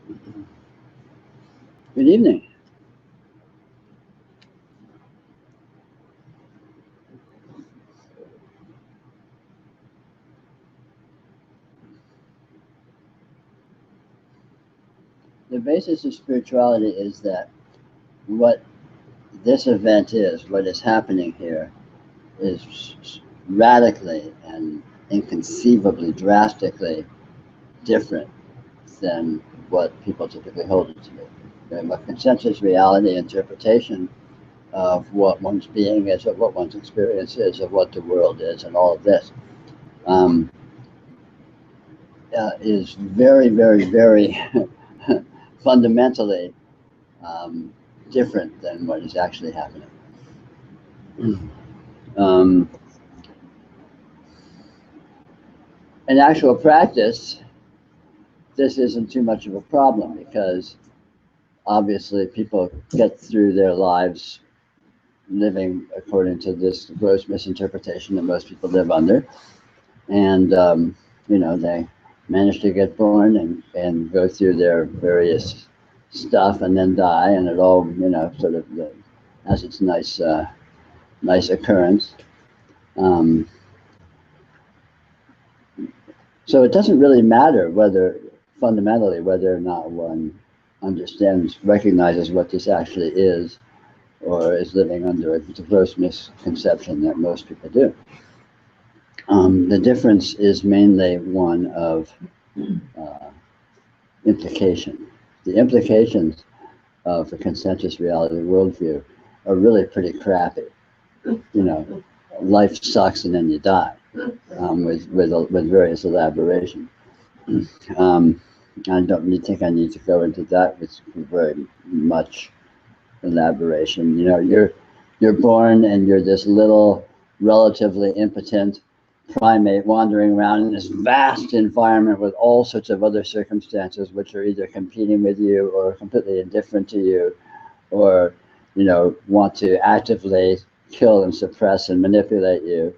Good evening. The basis of spirituality is that what this event is, what is happening here, is radically and inconceivably, drastically different than what people typically hold it to be. A consensus reality interpretation of what one's being is, of what one's experience is, of what the world is, and all of this is very, very, very fundamentally different than what is actually happening. In actual practice, this isn't too much of a problem because obviously people get through their lives living according to this gross misinterpretation that most people live under, and they manage to get born and go through their various stuff and then die, and it all sort of has its nice occurrence. So it doesn't really matter fundamentally whether or not one recognizes what this actually is, or is living under a gross misconception that most people do. The difference is mainly one of implication. The implications of the consensus reality worldview are really pretty crappy. Life sucks and then you die, with various elaboration. I don't think I need to go into that with very much elaboration. You're born and you're this little, relatively impotent primate wandering around in this vast environment with all sorts of other circumstances which are either competing with you or completely indifferent to you, or want to actively kill and suppress and manipulate you.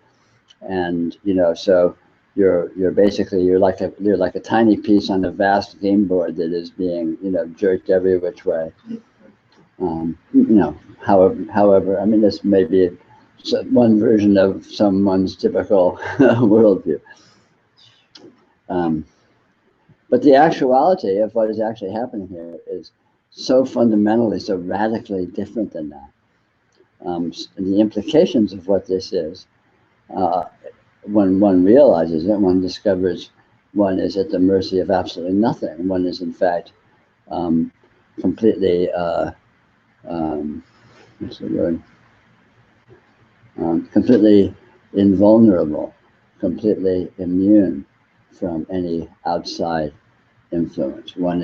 And so you're like a tiny piece on a vast game board that is being jerked every which way. However, I mean, this may be one version of someone's typical worldview. But the actuality of what is actually happening here is so fundamentally, so radically different than that. The implications of what this is, when one realizes it, one discovers one is at the mercy of absolutely nothing. One is, in fact, completely, what's the word? Completely invulnerable, completely immune from any outside influence. One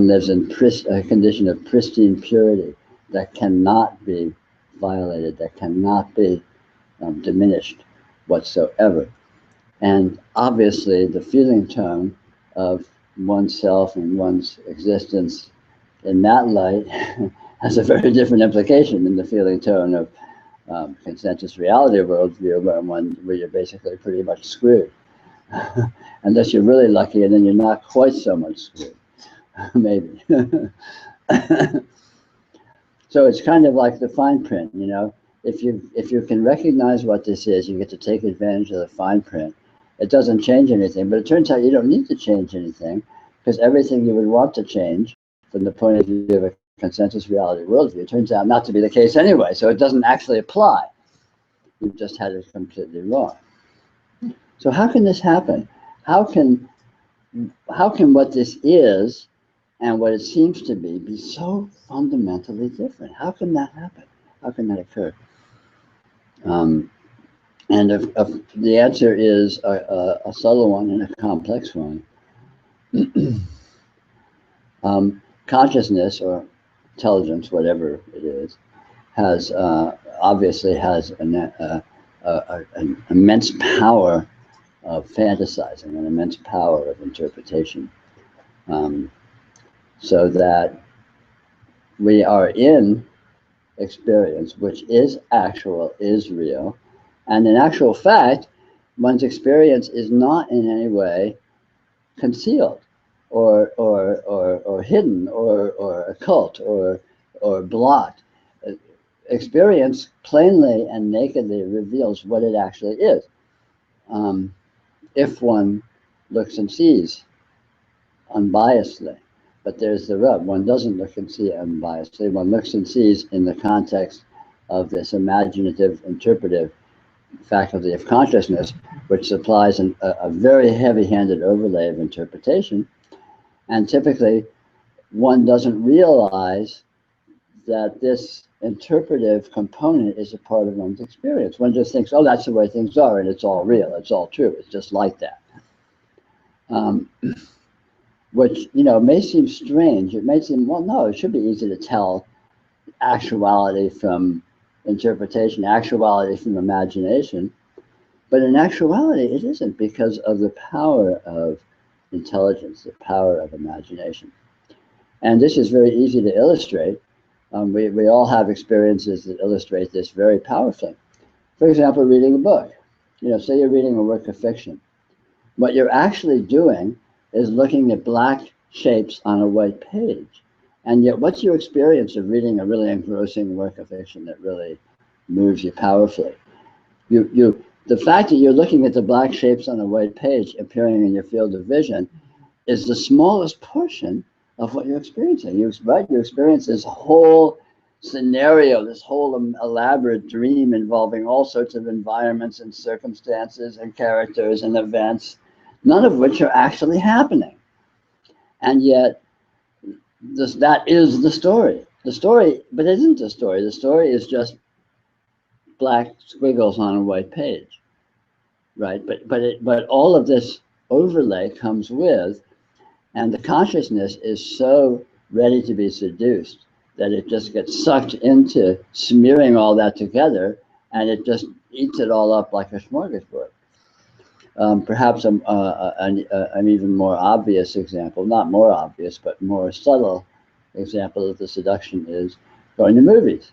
lives in a condition of pristine purity that cannot be violated, that cannot be diminished whatsoever. And obviously the feeling tone of oneself and one's existence in that light has a very different implication than the feeling tone of consensus reality worldview, where you're basically pretty much screwed. Unless you're really lucky, and then you're not quite so much screwed, maybe. So it's kind of like the fine print, If you can recognize what this is, you get to take advantage of the fine print. It doesn't change anything, but it turns out you don't need to change anything, because everything you would want to change from the point of view of a consensus reality worldview turns out not to be the case anyway, so it doesn't actually apply. You've just had it completely wrong. So how can this happen? How can what this is and what it seems to be so fundamentally different? How can that happen? How can that occur? And the answer is a subtle one and a complex one. Consciousness, or intelligence, whatever it is, obviously has an immense power of fantasizing, an immense power of interpretation, so that we are in experience, which is actual, is real, and in actual fact, one's experience is not in any way concealed. or hidden or occult or blocked. Experience plainly and nakedly reveals what it actually is. If one looks and sees unbiasedly. But there's the rub. One doesn't look and see unbiasedly. One looks and sees in the context of this imaginative, interpretive faculty of consciousness, which supplies a very heavy-handed overlay of interpretation. And typically, one doesn't realize that this interpretive component is a part of one's experience. One just thinks, oh, that's the way things are, and it's all real, it's all true, it's just like that. Which, you know, may seem strange. It may seem, well, no, it should be easy to tell actuality from interpretation, actuality from imagination. But in actuality, it isn't, because of the power of intelligence, the power of imagination. And this is very easy to illustrate. We all have experiences that illustrate this very powerfully. For example, reading a book. You know, say you're reading a work of fiction. What you're actually doing is looking at black shapes on a white page. And yet, what's your experience of reading a really engrossing work of fiction that really moves you powerfully? The fact that you're looking at the black shapes on a white page appearing in your field of vision is the smallest portion of what you're experiencing. You experience this whole scenario, this whole elaborate dream involving all sorts of environments and circumstances and characters and events, none of which are actually happening. And yet, that is the story. The story, but it isn't the story. The story is just black squiggles on a white page, right? But all of this overlay comes with, and the consciousness is so ready to be seduced that it just gets sucked into smearing all that together, and it just eats it all up like a smorgasbord. Perhaps an even more obvious example, not more obvious, but more subtle example of the seduction is going to movies.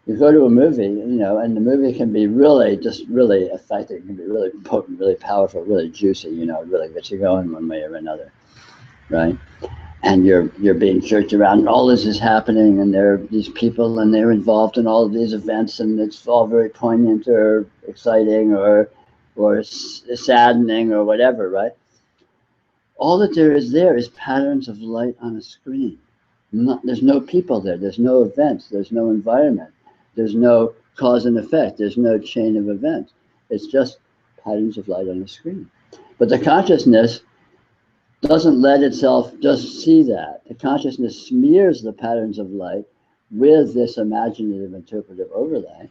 You go to a movie, you know, and the movie can be really, just really effective. It can be really potent, really powerful, really juicy, you know, it really gets you going one way or another, right? And you're being jerked around, and all this is happening, and there are these people, and they're involved in all of these events, and it's all very poignant or exciting or saddening or whatever, right? All that there is patterns of light on a screen. There's no people there. There's no events. There's no environment. There's no cause and effect. There's no chain of events. It's just patterns of light on a screen. But the consciousness doesn't let itself just see that. The consciousness smears the patterns of light with this imaginative interpretive overlay.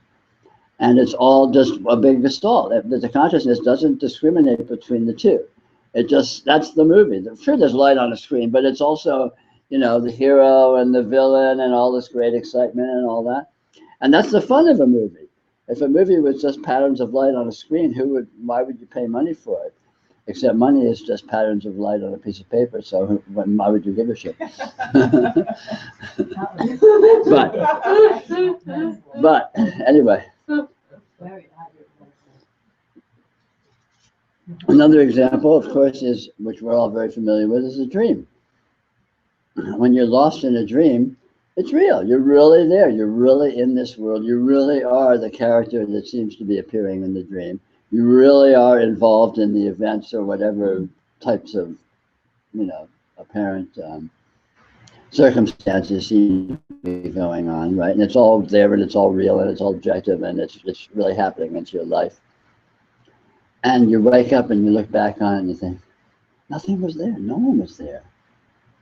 And it's all just a big gestalt. The consciousness doesn't discriminate between the two. It just, that's the movie. Sure, there's light on the screen, but it's also, you know, the hero and the villain and all this great excitement and all that. And that's the fun of a movie. If a movie was just patterns of light on a screen, why would you pay money for it? Except money is just patterns of light on a piece of paper, so why would you give a shit? but anyway. Another example, of course, is, which we're all very familiar with, is a dream. When you're lost in a dream, it's real. You're really there. You're really in this world. You really are the character that seems to be appearing in the dream. You really are involved in the events or whatever types of, you know, apparent circumstances seem to be going on, right? And it's all there, and it's all real, and it's all objective, and it's really happening into your life. And you wake up and you look back on it and you think, nothing was there. No one was there.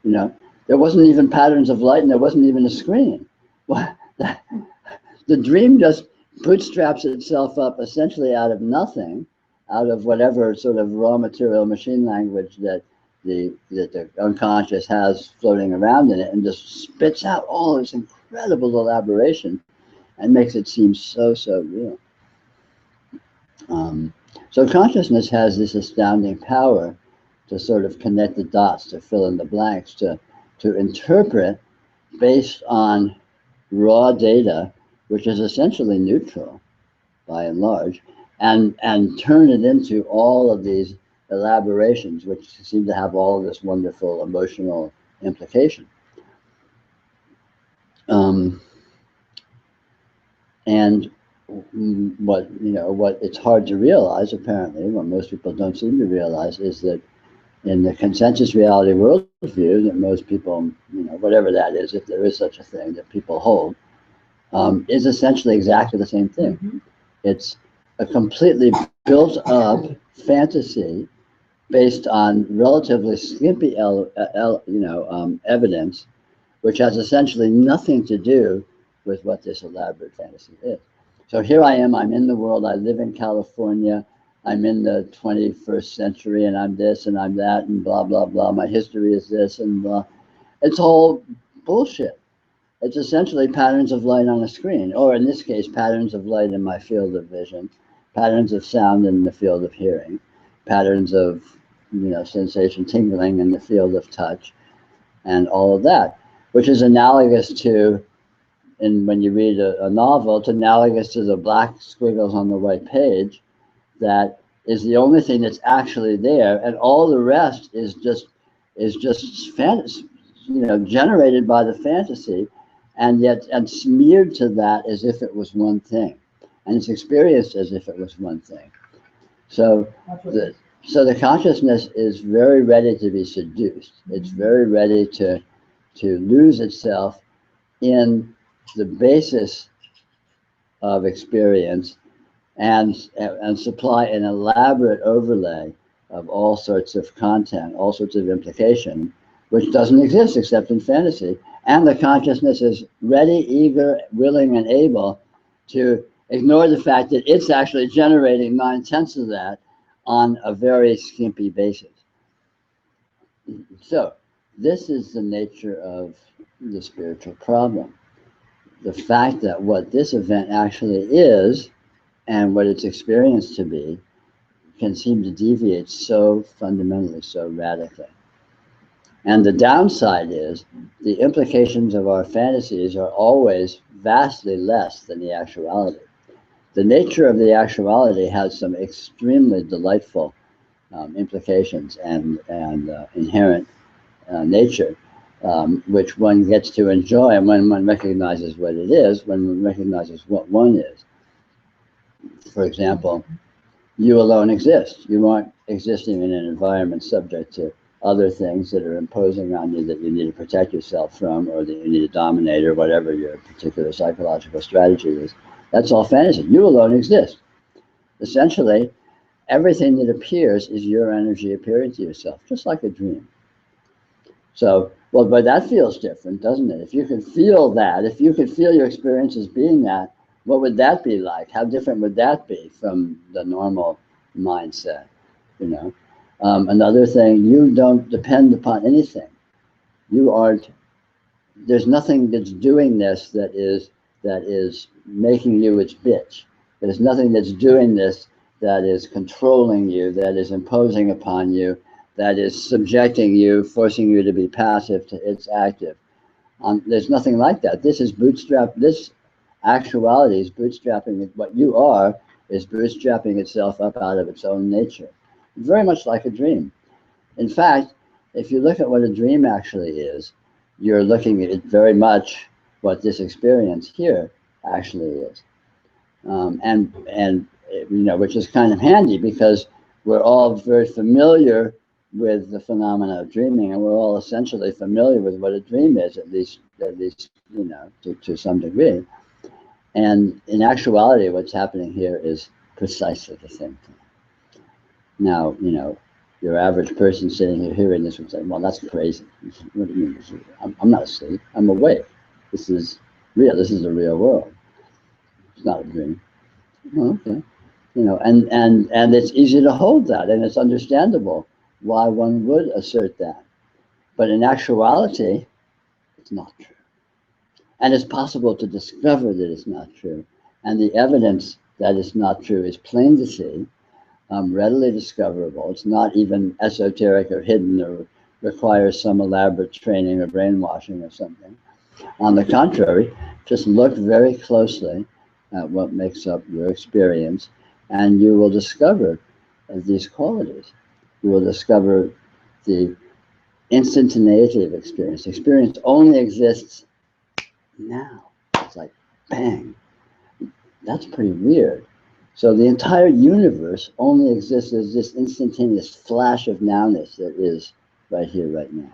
You know, there wasn't even patterns of light, and there wasn't even a screen. Well, the dream just bootstraps itself up essentially out of nothing, out of whatever sort of raw material machine language that the unconscious has floating around in it, and just spits out all this incredible elaboration and makes it seem so real. So consciousness has this astounding power to sort of connect the dots, to fill in the blanks, to interpret based on raw data, which is essentially neutral by and large, and turn it into all of these elaborations which seem to have all of this wonderful emotional implication. And what it's hard to realize, apparently, what most people don't seem to realize, is that in the consensus reality worldview that most people, whatever that is, if there is such a thing that people hold, is essentially exactly the same thing. Mm-hmm. It's a completely built up fantasy based on relatively skimpy evidence, which has essentially nothing to do with what this elaborate fantasy is. So here I am, I'm in the world, I live in California, I'm in the 21st century, and I'm this and I'm that and blah, blah, blah. My history is this and blah. It's all bullshit. It's essentially patterns of light on a screen, or in this case, patterns of light in my field of vision, patterns of sound in the field of hearing, patterns of sensation tingling in the field of touch, and all of that, which is analogous to, and when you read a novel, it's analogous to the black squiggles on the white page. That is the only thing that's actually there, and all the rest is just fantasy, generated by the fantasy, and smeared to that as if it was one thing, and it's experienced as if it was one thing. So the consciousness is very ready to be seduced. It's very ready to lose itself in the basis of experience and supply an elaborate overlay of all sorts of content, all sorts of implication, which doesn't exist except in fantasy. And the consciousness is ready, eager, willing, and able to ignore the fact that it's actually generating 9/10 of that on a very skimpy basis. So this is the nature of the spiritual problem. The fact that what this event actually is and what it's experienced to be can seem to deviate so fundamentally, so radically. And the downside is the implications of our fantasies are always vastly less than the actuality. The nature of the actuality has some extremely delightful implications and inherent nature, which one gets to enjoy, and when one recognizes what it is, when one recognizes what one is. For example, you alone exist. You aren't existing in an environment subject to other things that are imposing on you that you need to protect yourself from, or that you need to dominate, or whatever your particular psychological strategy is. That's all fantasy. You alone exist. Essentially, everything that appears is your energy appearing to yourself, just like a dream. So, well, but that feels different, doesn't it? If you could feel that, if you could feel your experience as being that, what would that be like? How different would that be from the normal mindset, Another thing, you don't depend upon anything. You aren't, there's nothing that's doing this that is making you its bitch. There's nothing that's doing this that is controlling you, that is imposing upon you, that is subjecting you, forcing you to be passive to its active. There's nothing like that. This is bootstrap. This actuality is bootstrapping. What you are is bootstrapping itself up out of its own nature. Very much like a dream. In fact, if you look at what a dream actually is, you're looking at it very much what this experience here actually is. Which is kind of handy because we're all very familiar with the phenomena of dreaming, and we're all essentially familiar with what a dream is, at least to some degree. And in actuality, what's happening here is precisely the same thing. Now, your average person sitting here hearing this would say, well, that's crazy. What do you mean? I'm not asleep. I'm awake. This is real. This is the real world. It's not a dream. Oh, okay. And it's easy to hold that, and it's understandable why one would assert that. But in actuality, it's not true. And it's possible to discover that it's not true. And the evidence that it's not true is plain to see, readily discoverable. It's not even esoteric or hidden or requires some elaborate training or brainwashing or something. On the contrary, just look very closely at what makes up your experience, and you will discover these qualities. you will discover the instantaneity of experience. Experience only exists now. It's like, bang. That's pretty weird. So the entire universe only exists as this instantaneous flash of nowness that is right here, right now.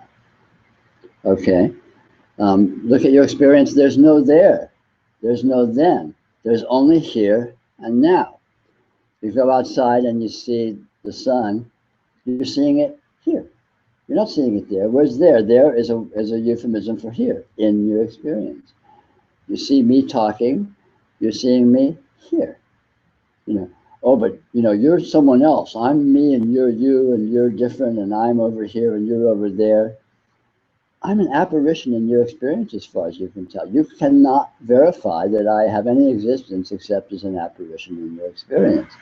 Okay? Look at your experience. There's no there. There's no then. There's only here and now. You go outside and you see the sun, you're seeing it here. You're not seeing it there. Where's there? There is a euphemism for here in your experience. You see me talking, you're seeing me here. You know, oh, but you know, you're someone else. I'm me and you're you and you're different and I'm over here and you're over there. I'm an apparition in your experience as far as you can tell. You cannot verify that I have any existence except as an apparition in your experience.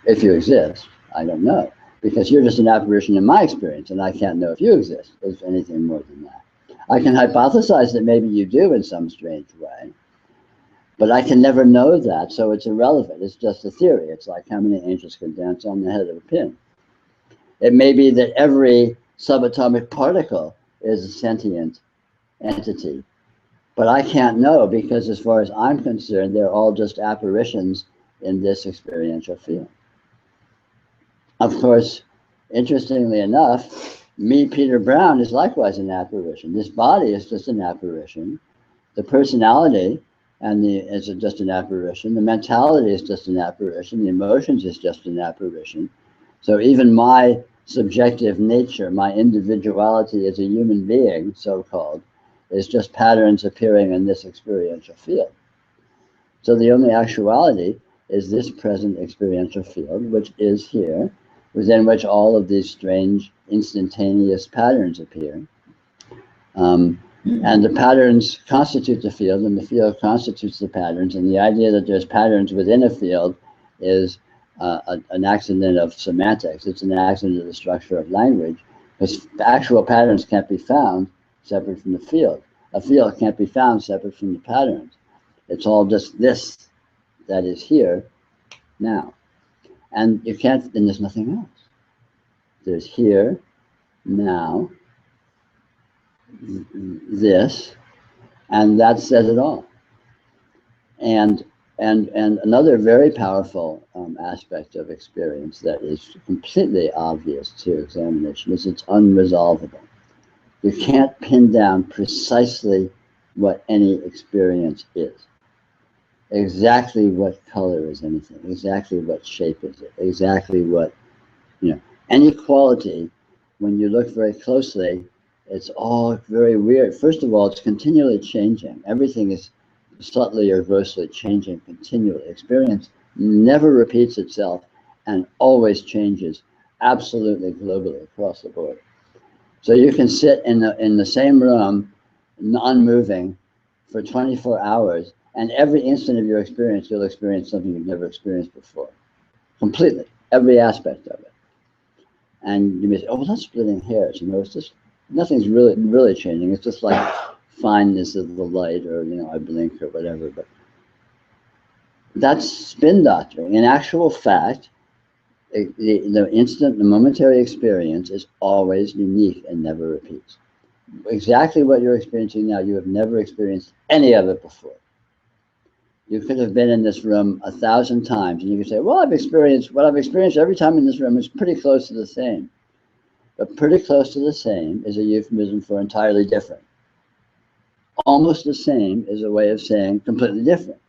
If you exist, I don't know. Because you're just an apparition in my experience, and I can't know if you exist as anything more than that. I can hypothesize that maybe you do in some strange way, but I can never know that, so it's irrelevant. It's just a theory. It's like how many angels can dance on the head of a pin. It may be that every subatomic particle is a sentient entity, but I can't know because as far as I'm concerned, they're all just apparitions in this experiential field. Of course, interestingly enough, me, Peter Brown, is likewise an apparition. This body is just an apparition. The personality is just an apparition. The mentality is just an apparition. The emotions is just an apparition. So even my subjective nature, my individuality as a human being, so-called, is just patterns appearing in this experiential field. So the only actuality is this present experiential field, which is here, within which all of these strange instantaneous patterns appear. And the patterns constitute the field, and the field constitutes the patterns, and the idea that there's patterns within a field is an accident of semantics. It's an accident of the structure of language, because actual patterns can't be found separate from the field. A field can't be found separate from the patterns. It's all just this that is here now. And you can't, then there's nothing else. There's here, now, this, and that says it all. And another very powerful aspect of experience that is completely obvious to examination is it's unresolvable. You can't pin down precisely what any experience is. Exactly what color is anything, exactly what shape is it, exactly what, you know, any quality, when you look very closely, it's all very weird. First of all, it's continually changing. Everything is subtly or grossly changing continually. Experience never repeats itself and always changes, absolutely globally across the board. So you can sit in the same room, non-moving, for 24 hours, and every instant of your experience, you'll experience something you've never experienced before. Completely, every aspect of it. And you may say, oh, well, that's splitting hairs. You know, it's just, nothing's really changing. It's just like fineness of the light, or, you know, I blink or whatever. But that's spin doctoring. In actual fact, the momentary experience is always unique and never repeats. Exactly what you're experiencing now, you have never experienced any of it before. You could have been in this room 1,000 times, and you could say, well, what I've experienced every time in this room is pretty close to the same. But pretty close to the same is a euphemism for entirely different. Almost the same is a way of saying completely different.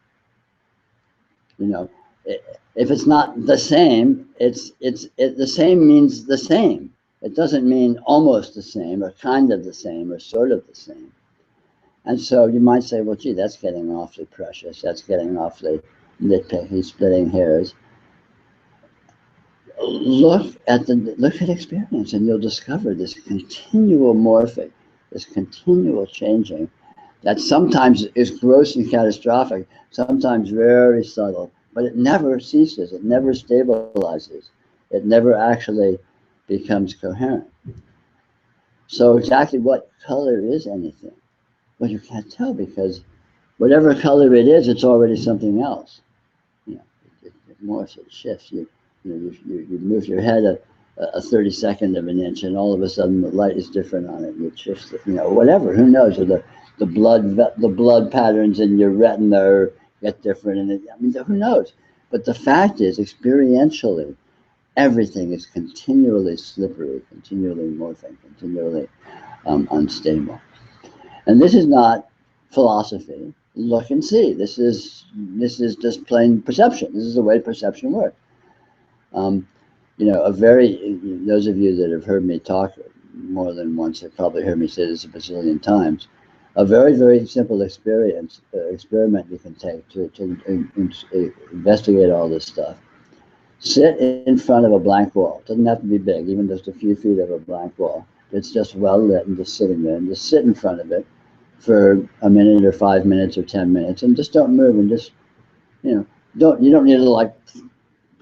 You know, if it's not the same, the same means the same. It doesn't mean almost the same, or kind of the same, or sort of the same. And so you might say, well, gee, that's getting awfully precious. That's getting awfully nitpicky, splitting hairs. Look at experience, and you'll discover this continual morphing, this continual changing, that sometimes is gross and catastrophic, sometimes very subtle, but it never ceases. It never stabilizes. It never actually becomes coherent. So exactly what color is anything? Well, you can't tell, because whatever color it is, it's already something else. You know, it morphs, it shifts. You move your head a 32nd of an inch, and all of a sudden the light is different on it. It shifts, whatever. Who knows? Or the blood patterns in your retina get different, and I mean, who knows? But the fact is, experientially, everything is continually slippery, continually morphing, continually unstable. And this is not philosophy. Look and see. This is just plain perception. This is the way perception works. Those of you that have heard me talk more than once have probably heard me say this a bazillion times. A very, very simple experiment you can take to investigate all this stuff. Sit in front of a blank wall. It doesn't have to be big, even just a few feet of a blank wall. It's just well lit, and just sitting there, and just sit in front of it for a minute or 5 minutes or 10 minutes, and just don't move, and just, you don't need to like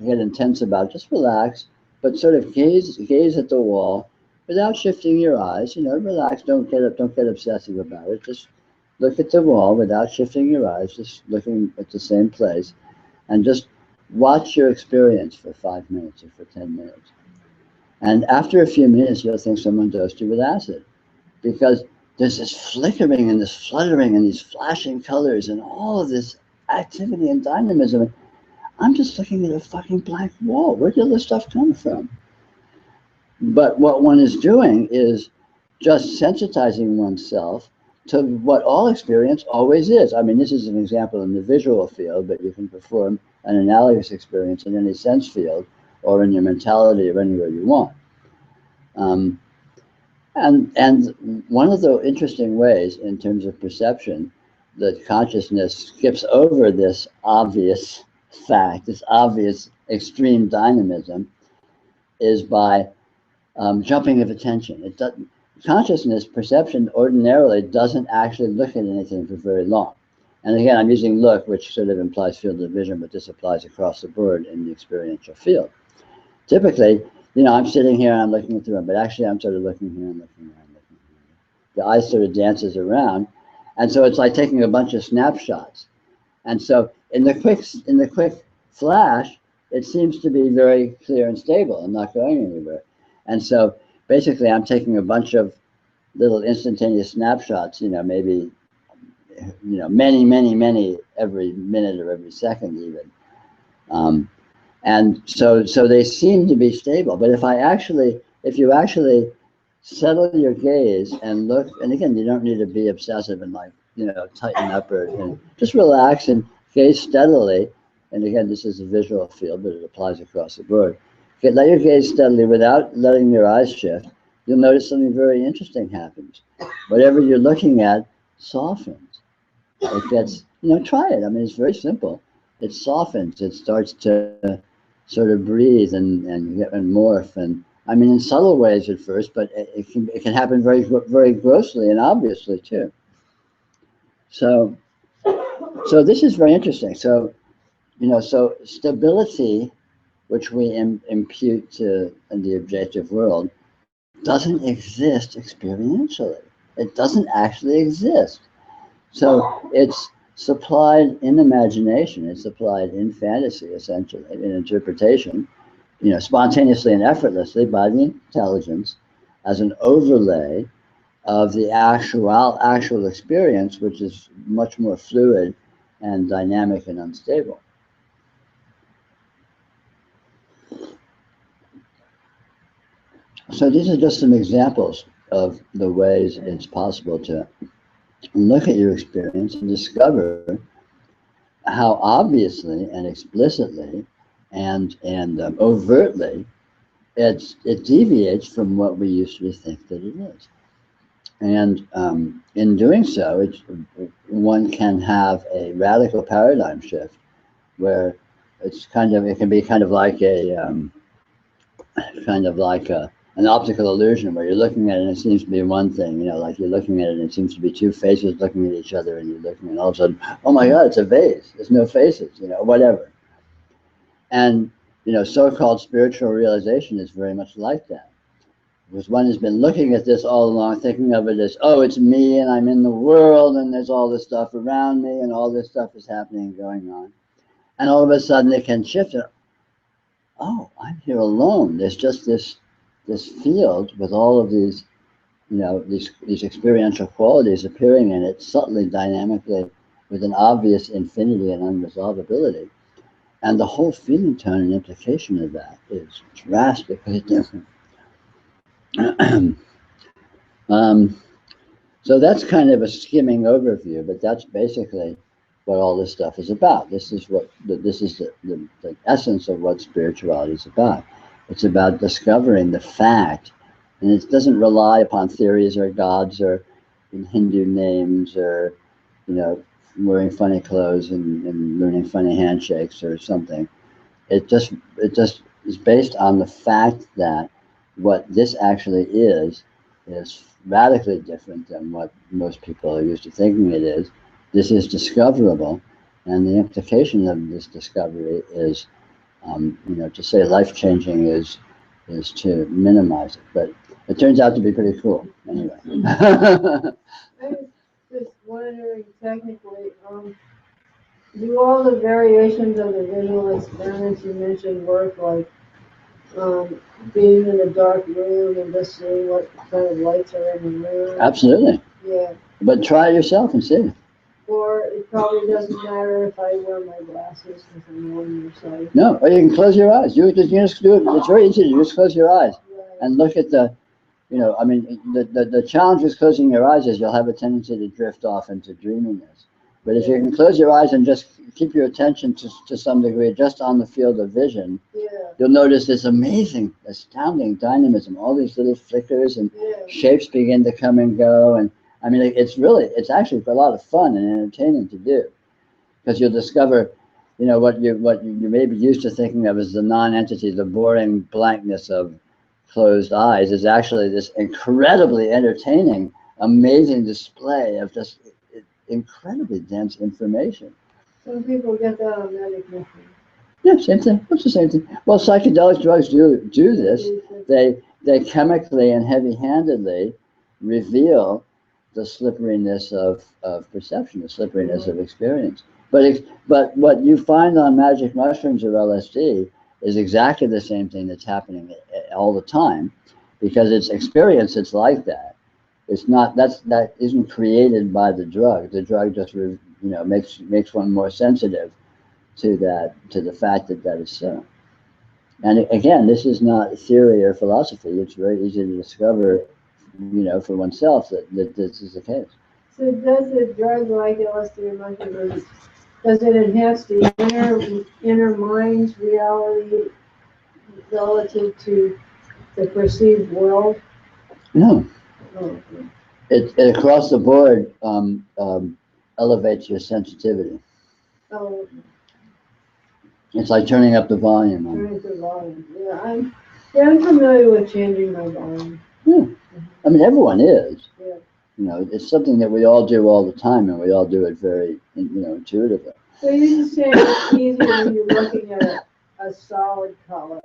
get intense about it. Just relax, but sort of gaze at the wall without shifting your eyes. Relax. Don't get obsessive about it. Just look at the wall without shifting your eyes. Just looking at the same place, and just watch your experience for 5 minutes or for 10 minutes. And after a few minutes, you'll think someone dosed you with acid, because there's this flickering and this fluttering and these flashing colors and all of this activity and dynamism. I'm just looking at a fucking blank wall. Where did this stuff come from? But what one is doing is just sensitizing oneself to what all experience always is. I mean, this is an example in the visual field, but you can perform an analogous experience in any sense field or in your mentality or anywhere you want. And one of the interesting ways in terms of perception that consciousness skips over this obvious fact, this obvious extreme dynamism, is by jumping of attention. Consciousness, perception ordinarily doesn't actually look at anything for very long. And again, I'm using look, which sort of implies field of vision, but this applies across the board in the experiential field. Typically, I'm sitting here and I'm looking at the room, but actually I'm sort of looking here and looking here and looking here. The eye sort of dances around. And so it's like taking a bunch of snapshots. And so in the quick flash, it seems to be very clear and stable and not going anywhere. And so basically I'm taking a bunch of little instantaneous snapshots, maybe, many every minute or every second even. And so they seem to be stable. But if you actually settle your gaze and look, and again, you don't need to be obsessive and tighten up and just relax and gaze steadily. And again, this is a visual field, but it applies across the board. Let your gaze steadily without letting your eyes shift. You'll notice something very interesting happens. Whatever you're looking at softens. It gets, try it. I mean, it's very simple. It softens. It starts to sort of breathe and morph. And I mean, in subtle ways at first, but it can happen very, very grossly and obviously too. So this is very interesting. So stability, which we impute to the objective world, doesn't exist experientially. It doesn't actually exist. So it's supplied in imagination, it's supplied in fantasy, essentially, in interpretation, spontaneously and effortlessly by the intelligence as an overlay of the actual experience, which is much more fluid and dynamic and unstable. So these are just some examples of the ways it's possible to look at your experience and discover how obviously and explicitly and overtly it deviates from what we usually think that it is. And in doing so, one can have a radical paradigm shift where it can be kind of like an optical illusion where you're looking at it and it seems to be one thing, like you're looking at it and it seems to be two faces looking at each other, and you're looking and all of a sudden, oh my God, it's a vase. There's no faces, whatever. And, so-called spiritual realization is very much like that. Because one has been looking at this all along, thinking of it as, oh, it's me and I'm in the world and there's all this stuff around me and all this stuff is happening and going on. And all of a sudden it can shift. Oh, I'm here alone. There's just this this field with all of these, these experiential qualities appearing in it subtly, dynamically, with an obvious infinity and unresolvability. And the whole feeling tone and implication of that is drastically different. So that's kind of a skimming overview, but that's basically what all this stuff is about. This is the essence of what spirituality is about. It's about discovering the fact, and it doesn't rely upon theories or gods or Hindu names or, wearing funny clothes and learning funny handshakes or something. It just is based on the fact that what this actually is radically different than what most people are used to thinking it is. This is discoverable, and the implication of this discovery is, to say life-changing is to minimize it, but it turns out to be pretty cool anyway. I was just wondering, technically, do all the variations of the visual experiments you mentioned work, like being in a dark room and just seeing what kind of lights are in the room? Absolutely. Yeah. But try it yourself and see. Or it probably doesn't matter if I wear my glasses because I'm on your side. No, or you can close your eyes. You just do it. It's very easy. You just close your eyes and look at the, the challenge with closing your eyes is you'll have a tendency to drift off into dreaminess. But if you can close your eyes and just keep your attention to some degree just on the field of vision, you'll notice this amazing, astounding dynamism. All these little flickers and shapes begin to come and go. And I mean, it's actually a lot of fun and entertaining to do, because you'll discover, what you may be used to thinking of as the non-entity, the boring blankness of closed eyes, is actually this incredibly entertaining, amazing display of just incredibly dense information. Some people get that on medic mushrooms. Yeah, same thing. What's the same thing? Well, psychedelic drugs do this. They chemically and heavy-handedly reveal the slipperiness of perception, the slipperiness of experience. But what you find on magic mushrooms or LSD is exactly the same thing that's happening all the time, because it's experience that's like that. It's not, that isn't created by the drug. The drug just makes one more sensitive to the fact that is so. And again, this is not theory or philosophy. It's very easy to discover, for oneself that this is the case. So does the drug like LSD or mushrooms, does it enhance the inner mind's reality relative to the perceived world? No. Oh, okay. It across the board elevates your sensitivity. Oh, okay. It's like turning up the volume. Turning up the volume. Yeah, I'm familiar with changing my volume. Yeah. I mean, everyone is. Yeah. It's something that we all do all the time, and we all do it very, intuitively. So you're just saying it's easier when you're looking at a solid color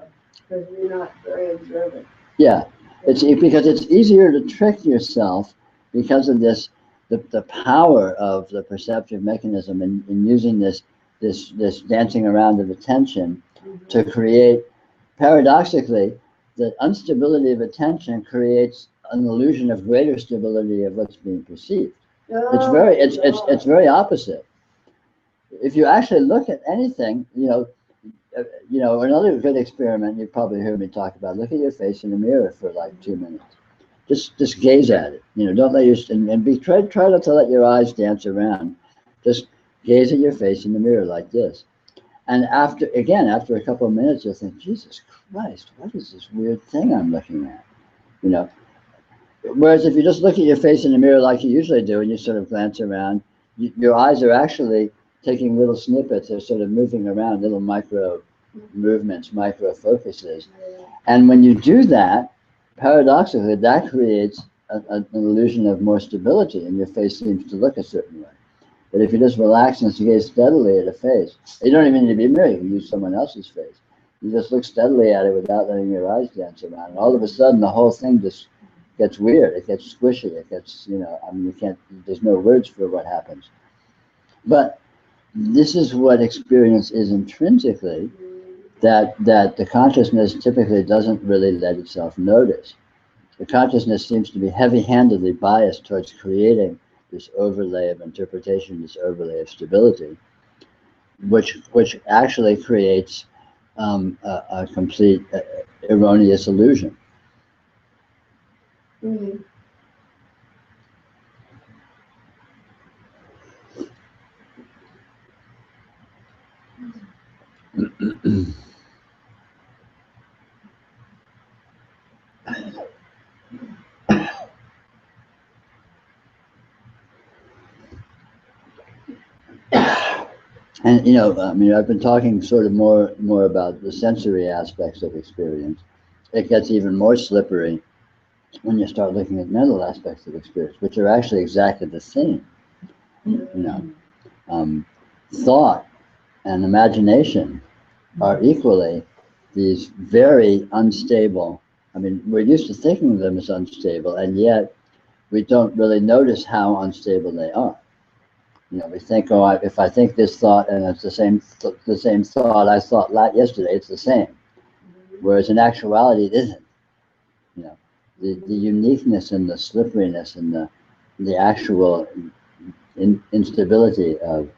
because you're not very observant. Yeah, it's because it's easier to trick yourself because of this, the power of the perceptive mechanism in using this dancing around of attention to create, paradoxically, the instability of attention creates an illusion of greater stability of what's being perceived. It's very opposite. If you actually look at anything, another good experiment you've probably heard me talk about, look at your face in the mirror for like 2 minutes. Just gaze at it. Don't let try not to let your eyes dance around. Just gaze at your face in the mirror like this. And after a couple of minutes, you'll think, Jesus Christ, what is this weird thing I'm looking at? Whereas if you just look at your face in the mirror like you usually do and you sort of glance around, your eyes are actually taking little snippets. They're sort of moving around, little micro movements, micro focuses. And when you do that, paradoxically, that creates an illusion of more stability, and your face seems to look a certain way. But if you just relax and gaze steadily at a face, you don't even need to be a mirror, you can use someone else's face. You just look steadily at it without letting your eyes dance around. And all of a sudden, the whole thing just gets weird. It gets squishy. It gets, there's no words for what happens. But this is what experience is intrinsically that the consciousness typically doesn't really let itself notice. The consciousness seems to be heavy-handedly biased towards creating this overlay of interpretation, this overlay of stability, which actually creates a complete erroneous illusion. Mm-hmm. And you know, I mean, I've been talking sort of more about the sensory aspects of experience. It gets even more slippery when you start looking at mental aspects of experience, which are actually exactly the same. You know, thought and imagination are equally these very unstable. I mean, we're used to thinking of them as unstable, and yet we don't really notice how unstable they are. You know, we think, oh, if I think this thought and it's the same thought I thought yesterday, it's the same. Whereas in actuality, it isn't. You know, the uniqueness and the slipperiness and the actual instability of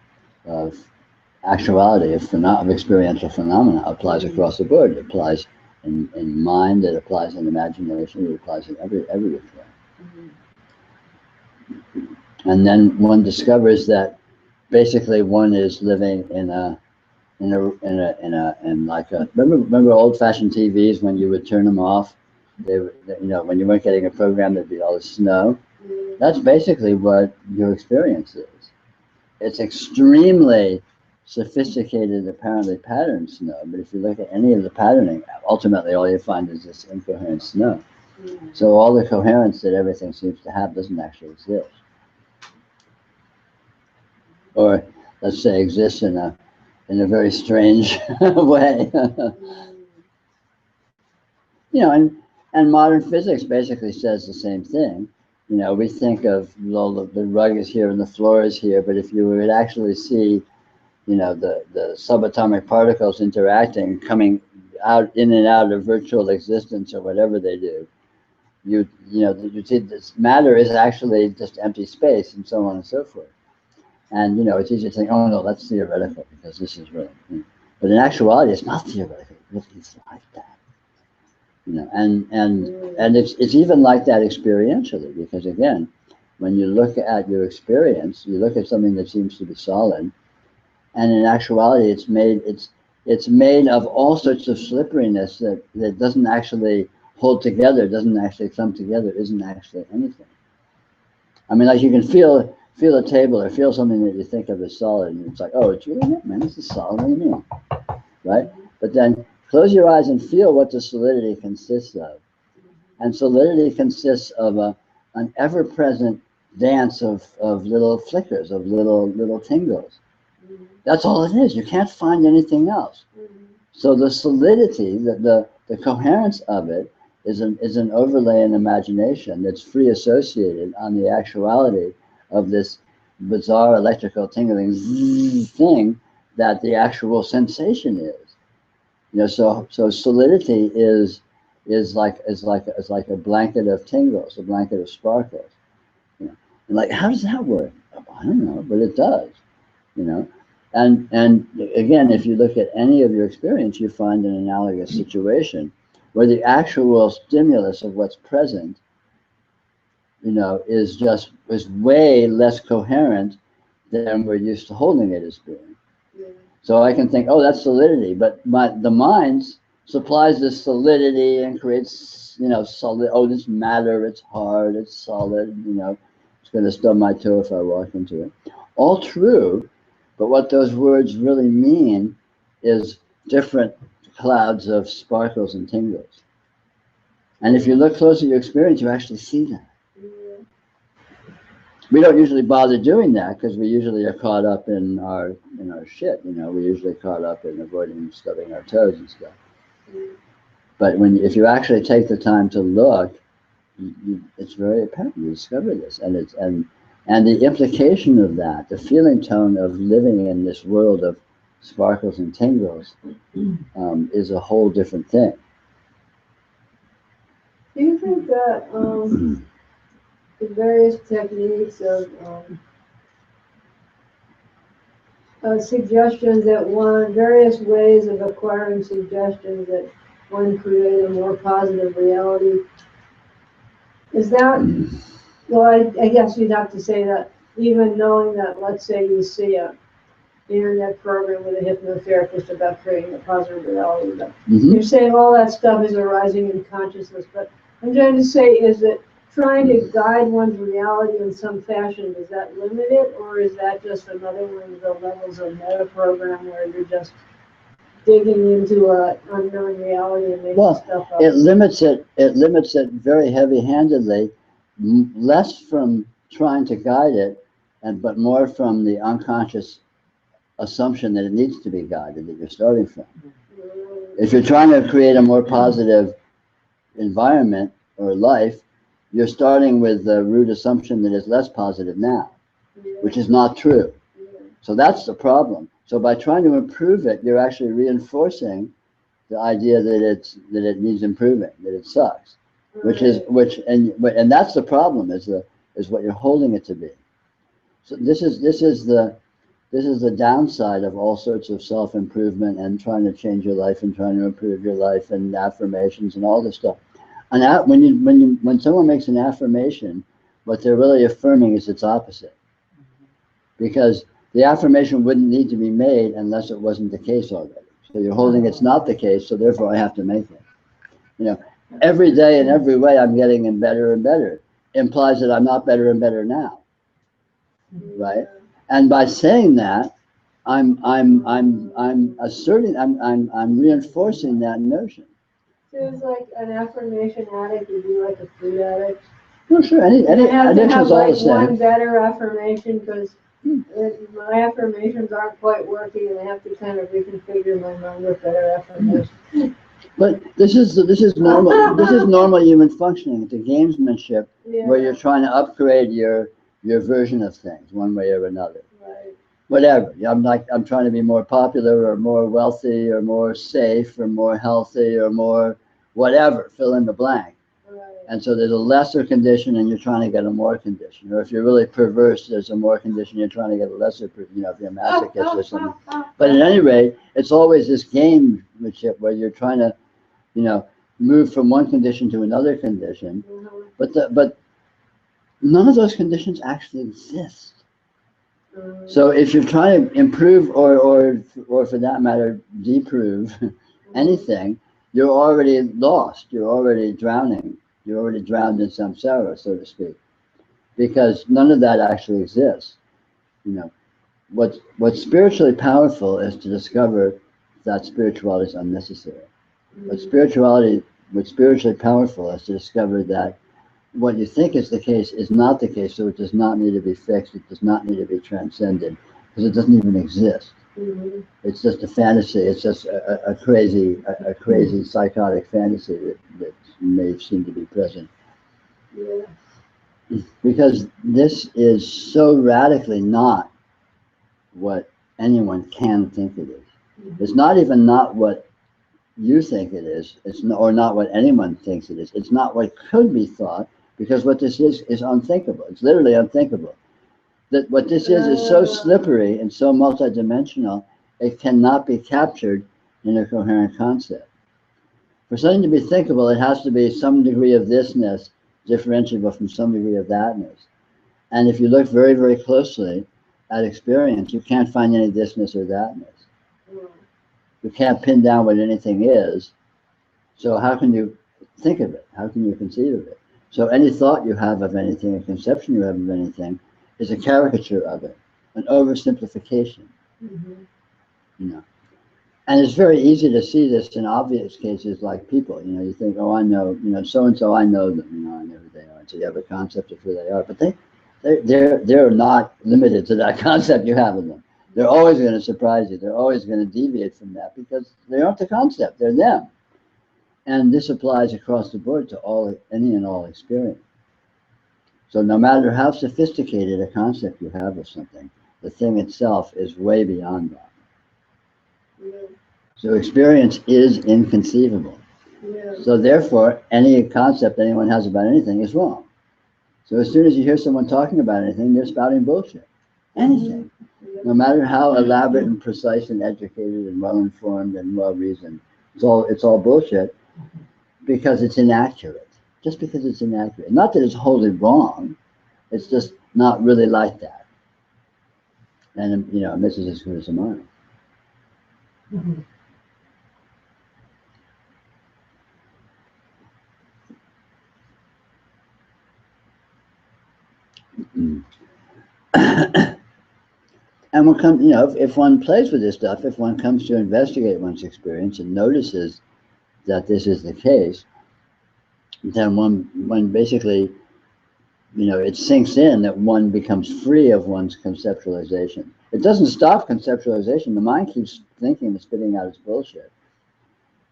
actuality of experiential phenomena applies across the board. It applies in mind. It applies in imagination. It applies in every which way. And then one discovers that basically one is living in like a remember old-fashioned TVs when you would turn them off. You know, when you weren't getting a program, there'd be all the snow. That's basically what your experience is. It's extremely sophisticated, apparently patterned snow. But if you look at any of the patterning, ultimately all you find is this incoherent snow. So all the coherence that everything seems to have doesn't actually exist. Or let's say exists in a very strange way. You know, and modern physics basically says the same thing. You know, we think of, well, the rug is here and the floor is here, but if you would actually see, you know, the subatomic particles interacting, coming out in and out of virtual existence or whatever they do, you know, you see this matter is actually just empty space and so on and so forth. And, you know, it's easy to think, oh no, that's theoretical because this is real. But in actuality, it's not theoretical. It's like that. You know, and it's even like that experientially, because again, when you look at your experience, you look at something that seems to be solid, and in actuality, it's made of all sorts of slipperiness that doesn't actually hold together, doesn't actually come together, isn't actually anything. I mean, like you can feel a table or feel something that you think of as solid, and it's like, oh, it's really not, man, this is solid, what do you mean? Right? But then close your eyes and feel what the solidity consists of. And solidity consists of an ever-present dance of little flickers, of little tingles. That's all it is. You can't find anything else. So the solidity, the coherence of it is an overlay in imagination that's free associated on the actuality of this bizarre electrical tingling thing that the actual sensation is. You know, so solidity is like a blanket of tingles, a blanket of sparkles. You know, and like, how does that work? I don't know, but it does. You know, and again, if you look at any of your experience, you find an analogous situation where the actual stimulus of what's present, you know, is way less coherent than we're used to holding it as being. So I can think, oh, that's solidity, but the mind supplies this solidity and creates, you know, solid. Oh, this matter, it's hard, it's solid. You know, it's going to stub my toe if I walk into it. All true, but what those words really mean is different clouds of sparkles and tingles. And if you look close at your experience, you actually see that. We don't usually bother doing that because we usually are caught up in our shit. You know, we're usually caught up in avoiding stubbing our toes and stuff. But if you actually take the time to look, it's very apparent. You discover this, and the implication of that, the feeling tone of living in this world of sparkles and tingles, is a whole different thing. Do you think that the various techniques of suggestions that various ways of acquiring suggestions that one create a more positive reality, is that, well, I guess you'd have to say that even knowing that, let's say you see a internet program with a hypnotherapist about creating a positive reality, but you're saying all that stuff is arising in consciousness, but I'm trying to say, is that trying to guide one's reality in some fashion, does that limit it, or is that just another one of the levels of meta program where you're just digging into an unknown reality and making stuff up? It limits it very heavy-handedly, less from trying to guide it, but more from the unconscious assumption that it needs to be guided, that you're starting from. If you're trying to create a more positive environment or life, you're starting with the root assumption that it's less positive now, which is not true. So that's the problem. So by trying to improve it, you're actually reinforcing the idea that it needs improving, that it sucks, and that's the problem, is what you're holding it to be. So this is the downside of all sorts of self-improvement and trying to change your life and trying to improve your life and affirmations and all this stuff. And when someone makes an affirmation, what they're really affirming is its opposite, because the affirmation wouldn't need to be made unless it wasn't the case already. So you're holding it's not the case, so therefore I have to make it. Every day in every way I'm getting better and better implies that I'm not better and better now, right? And by saying that, I'm asserting, I'm reinforcing that notion. So it's like an affirmation addict would be like a food addict. Well, sure. Any addiction is all the same. One better affirmation, because my affirmations aren't quite working, and I have to kind of reconfigure my mind with better affirmations. But this is normal. This is normal human functioning. It's a gamesmanship where you're trying to upgrade your version of things one way or another. Right. Whatever. I'm trying to be more popular or more wealthy or more safe or more healthy or more whatever. Fill in the blank. And so there's a lesser condition and you're trying to get a more condition. Or if you're really perverse, there's a more condition, you're trying to get a lesser, if you're a masochist or something. But at any rate, it's always this gamemanship where you're trying to, move from one condition to another condition. But none of those conditions actually exist. So if you're trying to improve or for that matter, deprove anything, you're already lost, you're already drowning. You're already drowned in samsara, so to speak, because none of that actually exists. What's spiritually powerful is to discover that spirituality is unnecessary. What's spiritually powerful is to discover that what you think is the case is not the case, so it does not need to be fixed, it does not need to be transcended, because it doesn't even exist. It's just a fantasy. It's just a crazy psychotic fantasy that may seem to be present. Because this is so radically not what anyone can think it is. It's not even not what you think it is. Or not what anyone thinks it is. It's not what could be thought, because what this is unthinkable. It's literally unthinkable. That what this is so slippery and so multidimensional, it cannot be captured in a coherent concept. For something to be thinkable, it has to be some degree of thisness differentiable from some degree of thatness. And if you look very, very closely at experience, you can't find any thisness or thatness. You can't pin down what anything is. So how can you think of it? How can you conceive of it? So any thought you have of anything, a conception you have of anything, is a caricature of it, an oversimplification. And it's very easy to see this in obvious cases like people. You think, oh, I know, so and so, I know them. I know who they are. So you have a concept of who they are, but they're not limited to that concept you have of them. They're always going to surprise you. They're always going to deviate from that because they aren't the concept. They're them. And this applies across the board to any and all experience. So no matter how sophisticated a concept you have of something, the thing itself is way beyond that. Yeah. So experience is inconceivable. Yeah. So therefore, any concept anyone has about anything is wrong. So as soon as you hear someone talking about anything, they're spouting bullshit. Anything. No matter how elaborate and precise and educated and well informed and well reasoned, it's all bullshit because it's inaccurate. Just because it's inaccurate. Not that it's wholly wrong, it's just not really like that. And a miss is as good as a mile. And if one plays with this stuff, if one comes to investigate one's experience and notices that this is the case, then one basically, it sinks in that one becomes free of one's conceptualization. It doesn't stop conceptualization. The mind keeps thinking and spitting out its bullshit.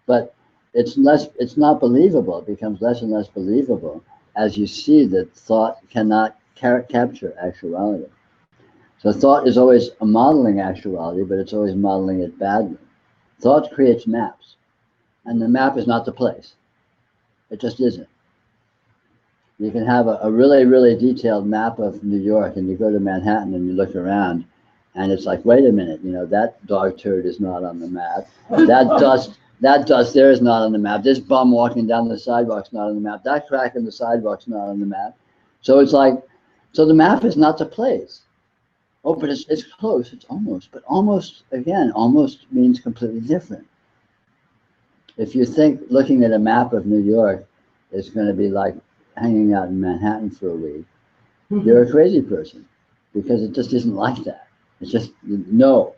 But it's not believable. It becomes less and less believable as you see that thought cannot capture actuality. So thought is always a modeling actuality, but it's always modeling it badly. Thought creates maps, and the map is not the place. It just isn't. You can have a really, really detailed map of New York, and you go to Manhattan and you look around, and it's like, wait a minute, that dog turd is not on the map. That dust there is not on the map. This bum walking down the sidewalk's not on the map. That crack in the sidewalk's not on the map. So it's like, so the map is not the place. Oh, but it's close. It's almost. But almost, again, almost means completely different. If you think looking at a map of New York is going to be like hanging out in Manhattan for a week, you're a crazy person, because it just isn't like that. It's just, no,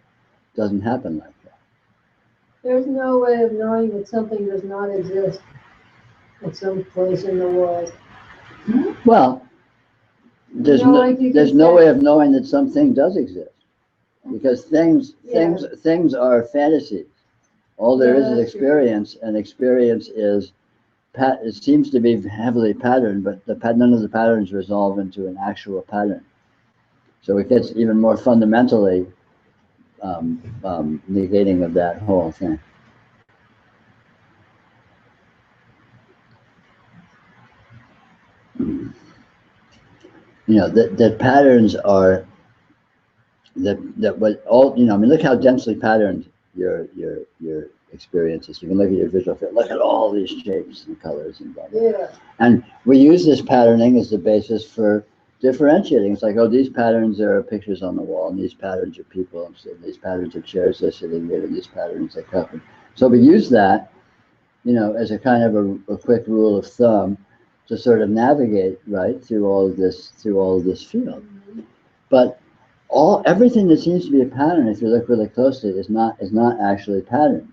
it doesn't happen like that. There's no way of knowing that something does not exist at some place in the world. Well, there's no way of knowing that something does exist, because things are fantasies. All there is experience, and experience is it seems to be heavily patterned, but none of the patterns resolve into an actual pattern. So it gets even more fundamentally negating of that whole thing. That patterns are that what all I mean, look how densely patterned your experiences. You can look at your visual field. Look at all these shapes and colors and blah, blah. Yeah. And we use this patterning as the basis for differentiating. It's like, oh, these patterns are pictures on the wall, and these patterns are people, and so these patterns are chairs they're sitting in, and these patterns are cup. So we use that, as a kind of a quick rule of thumb to sort of navigate right through all of this field. Mm-hmm. But everything that seems to be a pattern, if you look really closely, is not actually pattern,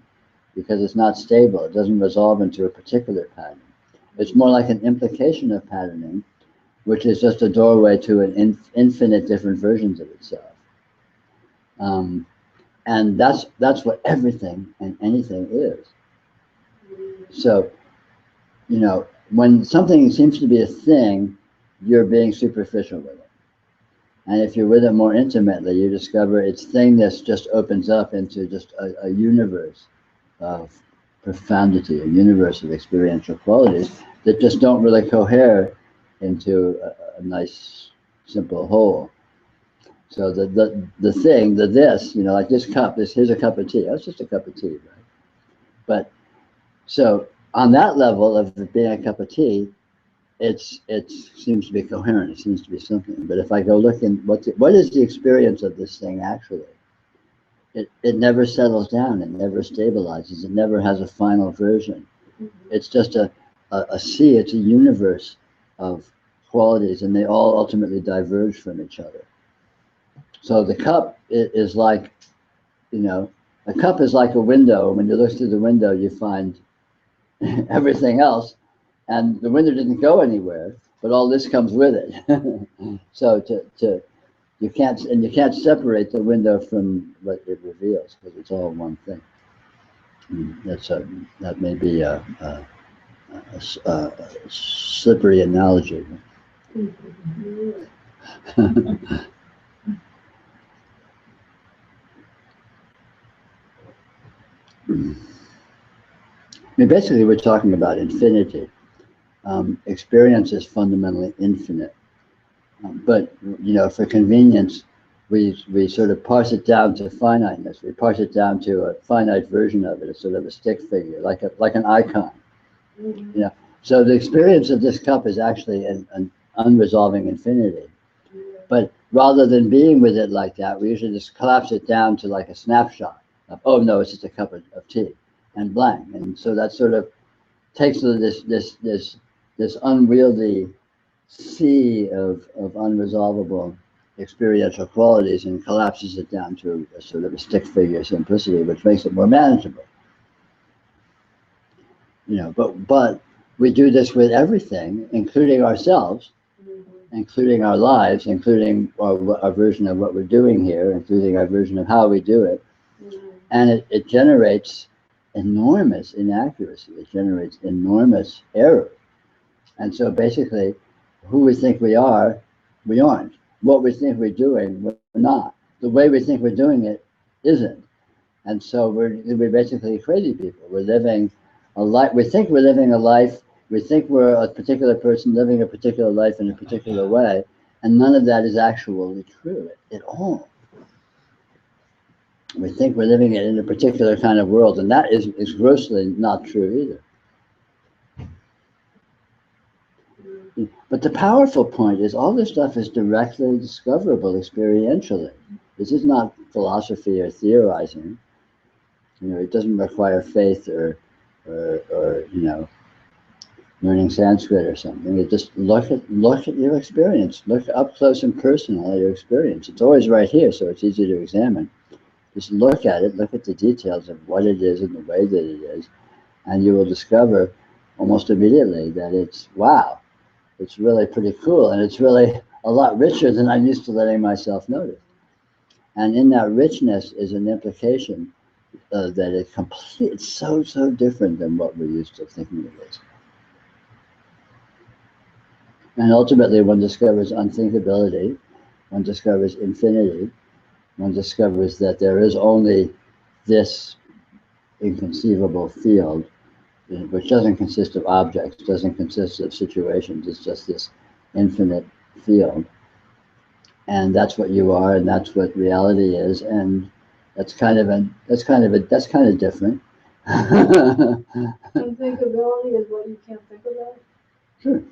because it's not stable. It doesn't resolve into a particular pattern. It's more like an implication of patterning, which is just a doorway to an infinite different versions of itself. And that's what everything and anything is. So, when something seems to be a thing, you're being superficial with it. And if you're with it more intimately, you discover its thingness just opens up into just a universe of profundity, a universe of experiential qualities that just don't really cohere into a nice, simple whole. So the thing, this, like this cup, here's a cup of tea. That's just a cup of tea, right? But so on that level of it being a cup of tea, it seems to be coherent. It seems to be something. But if I go look in, what is the experience of this thing actually? It never settles down. It never stabilizes. It never has a final version. It's just a sea. It's a universe of qualities, and they all ultimately diverge from each other. So the cup is like, a cup is like a window. When you look through the window, you find everything else, and the window didn't go anywhere, but all this comes with it. So you can't separate the window from what it reveals, because it's all one thing. That may be a slippery analogy. mean, basically, we're talking about infinity. Experience is fundamentally infinite. But, you know, for convenience, we sort of parse it down to finiteness. We parse it down to a finite version of it, a sort of a stick figure, like an icon. You know, so the experience of this cup is actually an unresolving infinity. But rather than being with it like that, we usually just collapse it down to like a snapshot of, oh no, it's just a cup of tea and blank. And so that sort of takes this unwieldy sea of unresolvable experiential qualities and collapses it down to a sort of a stick figure simplicity, which makes it more manageable. You know, but we do this with everything, including ourselves, including our lives, including our version of what we're doing here, including our version of how we do it. And it generates enormous inaccuracy. It generates enormous error. And so basically, who we think we are, we aren't. What we think we're doing, we're not. The way we think we're doing it isn't. And so we're basically crazy people. We're living a life. We think we're living a life. We think we're a particular person living a particular life in a particular way, and none of that is actually true at all. We think we're living it in a particular kind of world, and that is grossly not true either. But the powerful point is all this stuff is directly discoverable experientially. This is not philosophy or theorizing. You know, it doesn't require faith or you know, learning Sanskrit or something. You just look at your experience. Look up close and personal at your experience. It's always right here, so it's easy to examine. Just look at it, look at the details of what it is and the way that it is, and you will discover almost immediately that it's, wow, it's really pretty cool, and it's really a lot richer than I'm used to letting myself notice. And in that richness is an implication that it's so different than what we're used to thinking it is. And ultimately, one discovers unthinkability, one discovers infinity, one discovers that there is only this inconceivable field, which doesn't consist of objects, doesn't consist of situations, it's just this infinite field. And that's what you are, and that's what reality is, and that's kind of different. Unthinkability is what you can't think about? Sure.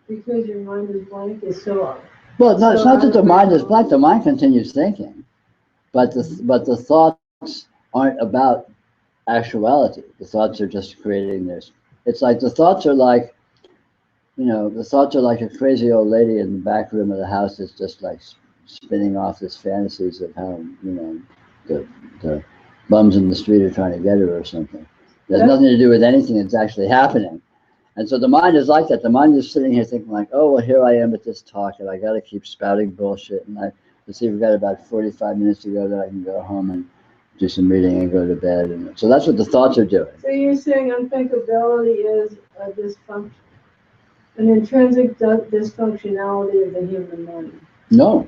Because your mind is blank is so. Well, no, it's not that the mind is blank. The mind continues thinking, but the thoughts aren't about actuality. The thoughts are just creating this. It's like the thoughts are like, you know, the thoughts are like a crazy old lady in the back room of the house that's just like spinning off these fantasies of how, you know, the bums in the street are trying to get her or something. It has nothing to do with anything that's actually happening. And so the mind is like that. The mind is sitting here thinking like, oh, well, here I am at this talk, and I got to keep spouting bullshit. And let's see, we've got about 45 minutes to go that I can go home and do some reading and go to bed. And so that's what the thoughts are doing. So you're saying unthinkability is a dysfunction, an intrinsic dysfunctionality of the human mind? No.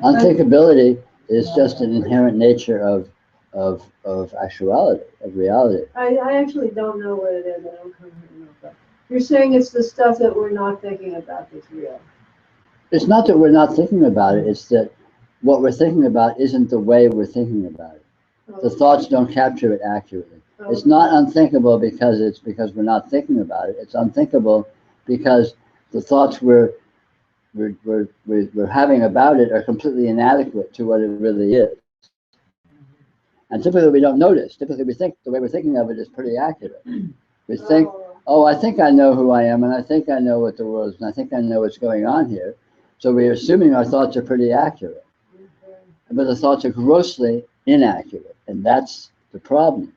Unthinkability is just an inherent nature of actuality, of reality. I actually don't know what it is. I don't come here to know about. You're saying it's the stuff that we're not thinking about that's real. It's not that we're not thinking about it, it's that what we're thinking about isn't the way we're thinking about it. The thoughts don't capture it accurately. It's not unthinkable because we're not thinking about it. It's unthinkable because the thoughts we're having about it are completely inadequate to what it really is. And typically we don't notice. Typically we think the way we're thinking of it is pretty accurate. We think, oh, I think I know who I am, and I think I know what the world is, and I think I know what's going on here. So we're assuming our thoughts are pretty accurate. But the thoughts are grossly inaccurate, and that's the problem.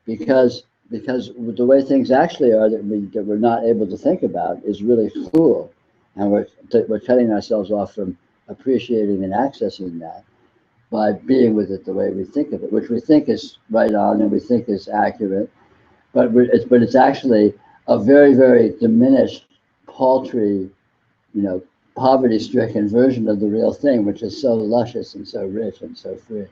Because the way things actually are that we're not able to think about is really cool. And we're cutting ourselves off from appreciating and accessing that by being with it the way we think of it, which we think is right on and we think is accurate, but it's actually a very diminished, paltry, you know, poverty-stricken version of the real thing, which is so luscious and so rich and so free.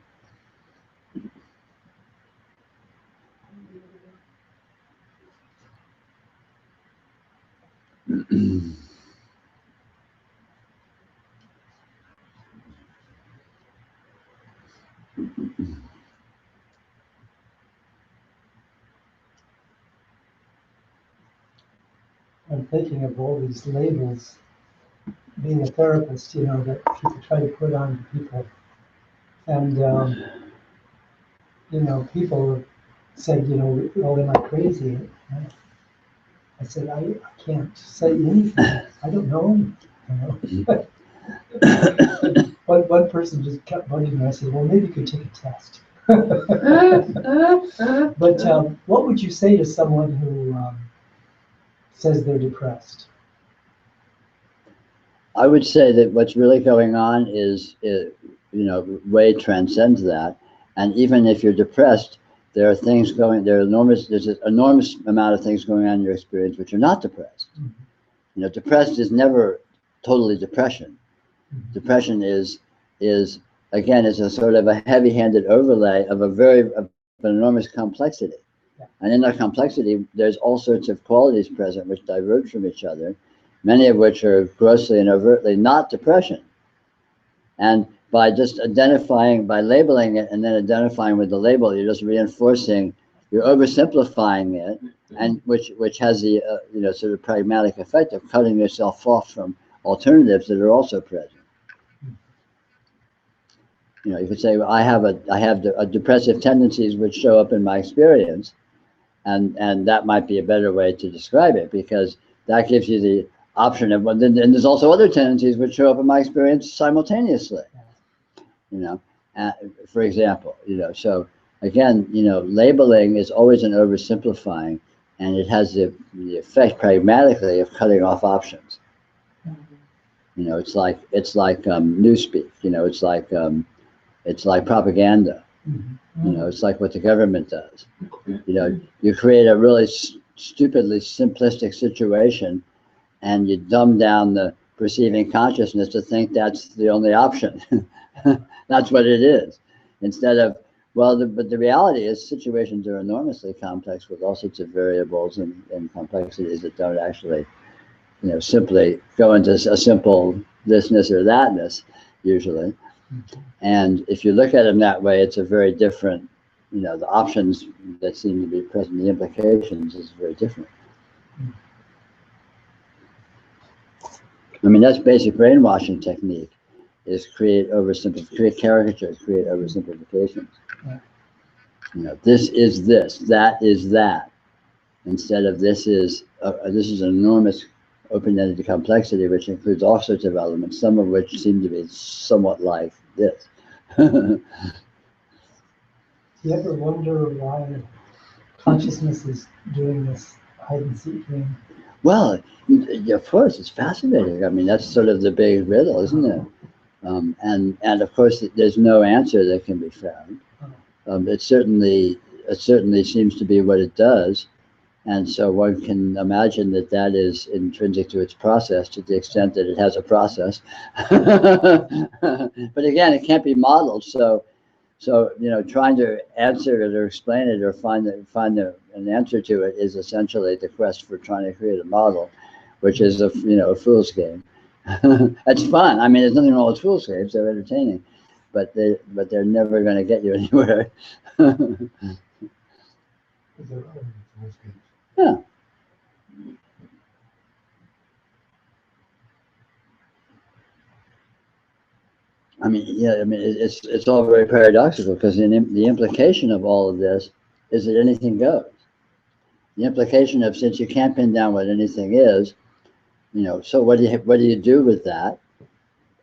I'm thinking of all these labels, being a therapist, you know, that people try to put on people. And, you know, people said, you know, oh, am I crazy? I said, I can't say anything. I don't know anything, you know. One person just kept bugging me. I said, well, maybe you could take a test. But what would you say to someone who says they're depressed? I would say that what's really going on is, you know, way transcends that. And even if you're depressed, there's an enormous amount of things going on in your experience which are not depressed. Mm-hmm. You know, depressed is never totally depression. Mm-hmm. Depression is again, is a sort of a heavy-handed overlay of of an enormous complexity. Yeah. And in that complexity, there's all sorts of qualities present which diverge from each other, many of which are grossly and overtly not depression. And by just identifying, by labeling it and then identifying with the label, you're just reinforcing, you're oversimplifying it, and which has the you know, sort of pragmatic effect of cutting yourself off from alternatives that are also present. You know, you could say, well, I have depressive tendencies which show up in my experience, and that might be a better way to describe it, because that gives you the option of, and there's also other tendencies which show up in my experience simultaneously. You know, for example, you know, so again, you know, labeling is always an oversimplifying, and it has the effect pragmatically of cutting off options. You know, it's like newspeak. You know, it's like propaganda. Mm-hmm. You know, it's like what the government does. You know, you create a really stupidly simplistic situation, and you dumb down the perceiving consciousness to think that's the only option. That's what it is. Instead of, well, but the reality is situations are enormously complex with all sorts of variables and complexities that don't actually, you know, simply go into a simple thisness or thatness, usually. And if you look at them that way, it's a very different, you know, the options that seem to be present, the implications is very different. I mean, that's basic brainwashing technique, is create caricatures, create oversimplifications. Yeah. You know, this is this, that is that, instead of this is an enormous open-ended complexity which includes all sorts of elements, some of which seem to be somewhat like this. Do you ever wonder why consciousness is doing this hide and seek game? Well, of course, it's fascinating. I mean, that's sort of the big riddle, isn't it? And of course, there's no answer that can be found. It certainly seems to be what it does, and so one can imagine that that is intrinsic to its process, to the extent that it has a process. But again, it can't be modeled. So you know, trying to answer it or explain it or find an answer to it is essentially the quest for trying to create a model, which is a fool's game. It's fun. I mean, there's nothing wrong with fool's games; they're entertaining, but they're never going to get you anywhere. Yeah. I mean, yeah. I mean, it's all very paradoxical, because the implication of all of this is that anything goes. The implication of, since you can't pin down what anything is, you know, so what do you do with that?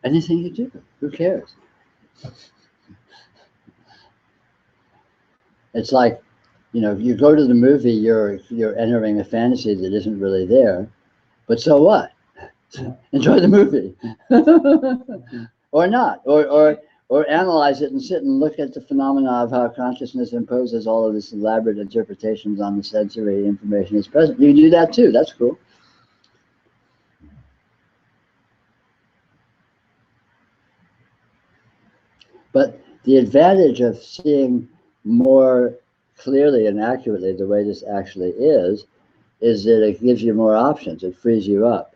Anything you do. Who cares? It's like, you know, you go to the movie, you're entering a fantasy that isn't really there, but so what? Enjoy the movie. Or not, or analyze it and sit and look at the phenomena of how consciousness imposes all of this elaborate interpretations on the sensory information that's present. You can do that too. That's cool. But the advantage of seeing more clearly and accurately the way this actually is that it gives you more options. It frees you up.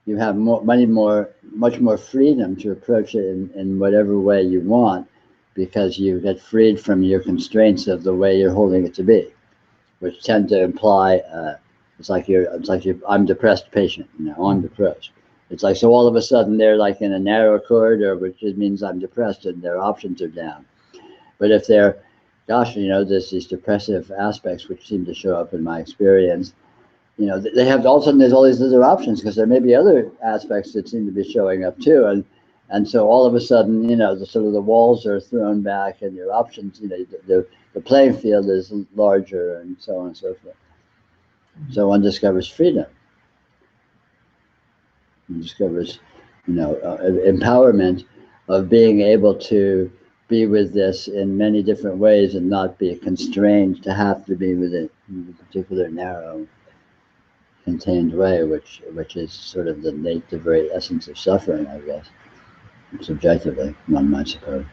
you have much more freedom to approach it in whatever way you want, because you get freed from your constraints of the way you're holding it to be, which tend to imply I'm depressed patient, I'm depressed. It's like, so all of a sudden they're like in a narrow corridor, which means I'm depressed and their options are down. But if they're, gosh, there's these depressive aspects which seem to show up in my experience, they have, all of a sudden there's all these other options, because there may be other aspects that seem to be showing up too. And so all of a sudden, the walls are thrown back and your options, the playing field is larger, and so on and so forth. So one discovers freedom. One discovers, empowerment of being able to be with this in many different ways and not be constrained to have to be with it in a particular narrow, contained way, which is sort of the very essence of suffering, I guess. Subjectively, one might suppose.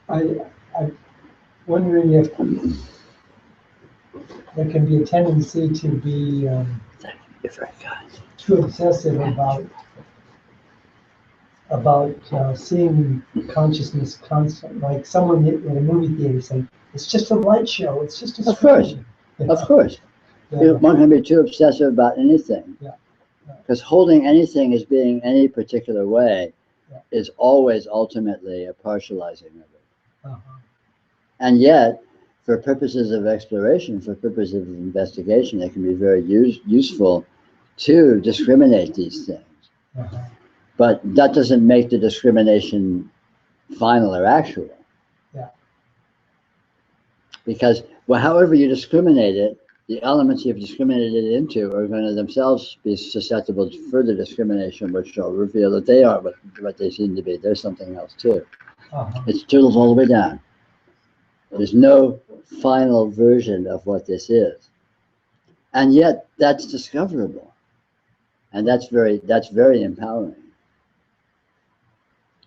I'm wondering if there can be a tendency to be too obsessive about seeing consciousness constant. Like someone in a movie theater saying, "It's just a light show. It's just a." Of course, of course. Yeah. One can be too obsessive about anything. Yeah. Because holding anything as being any particular way is always ultimately a partializing of it. Uh-huh. And yet, for purposes of exploration, for purposes of investigation, it can be very useful to discriminate these things. Uh-huh. But that doesn't make the discrimination final or actual. Yeah. Because, however you discriminate it, the elements you've discriminated it into are going to themselves be susceptible to further discrimination, which will reveal that they are what they seem to be. There's something else too. Uh-huh. It's turtles all the way down. There's no final version of what this is. And yet that's discoverable. And that's very empowering.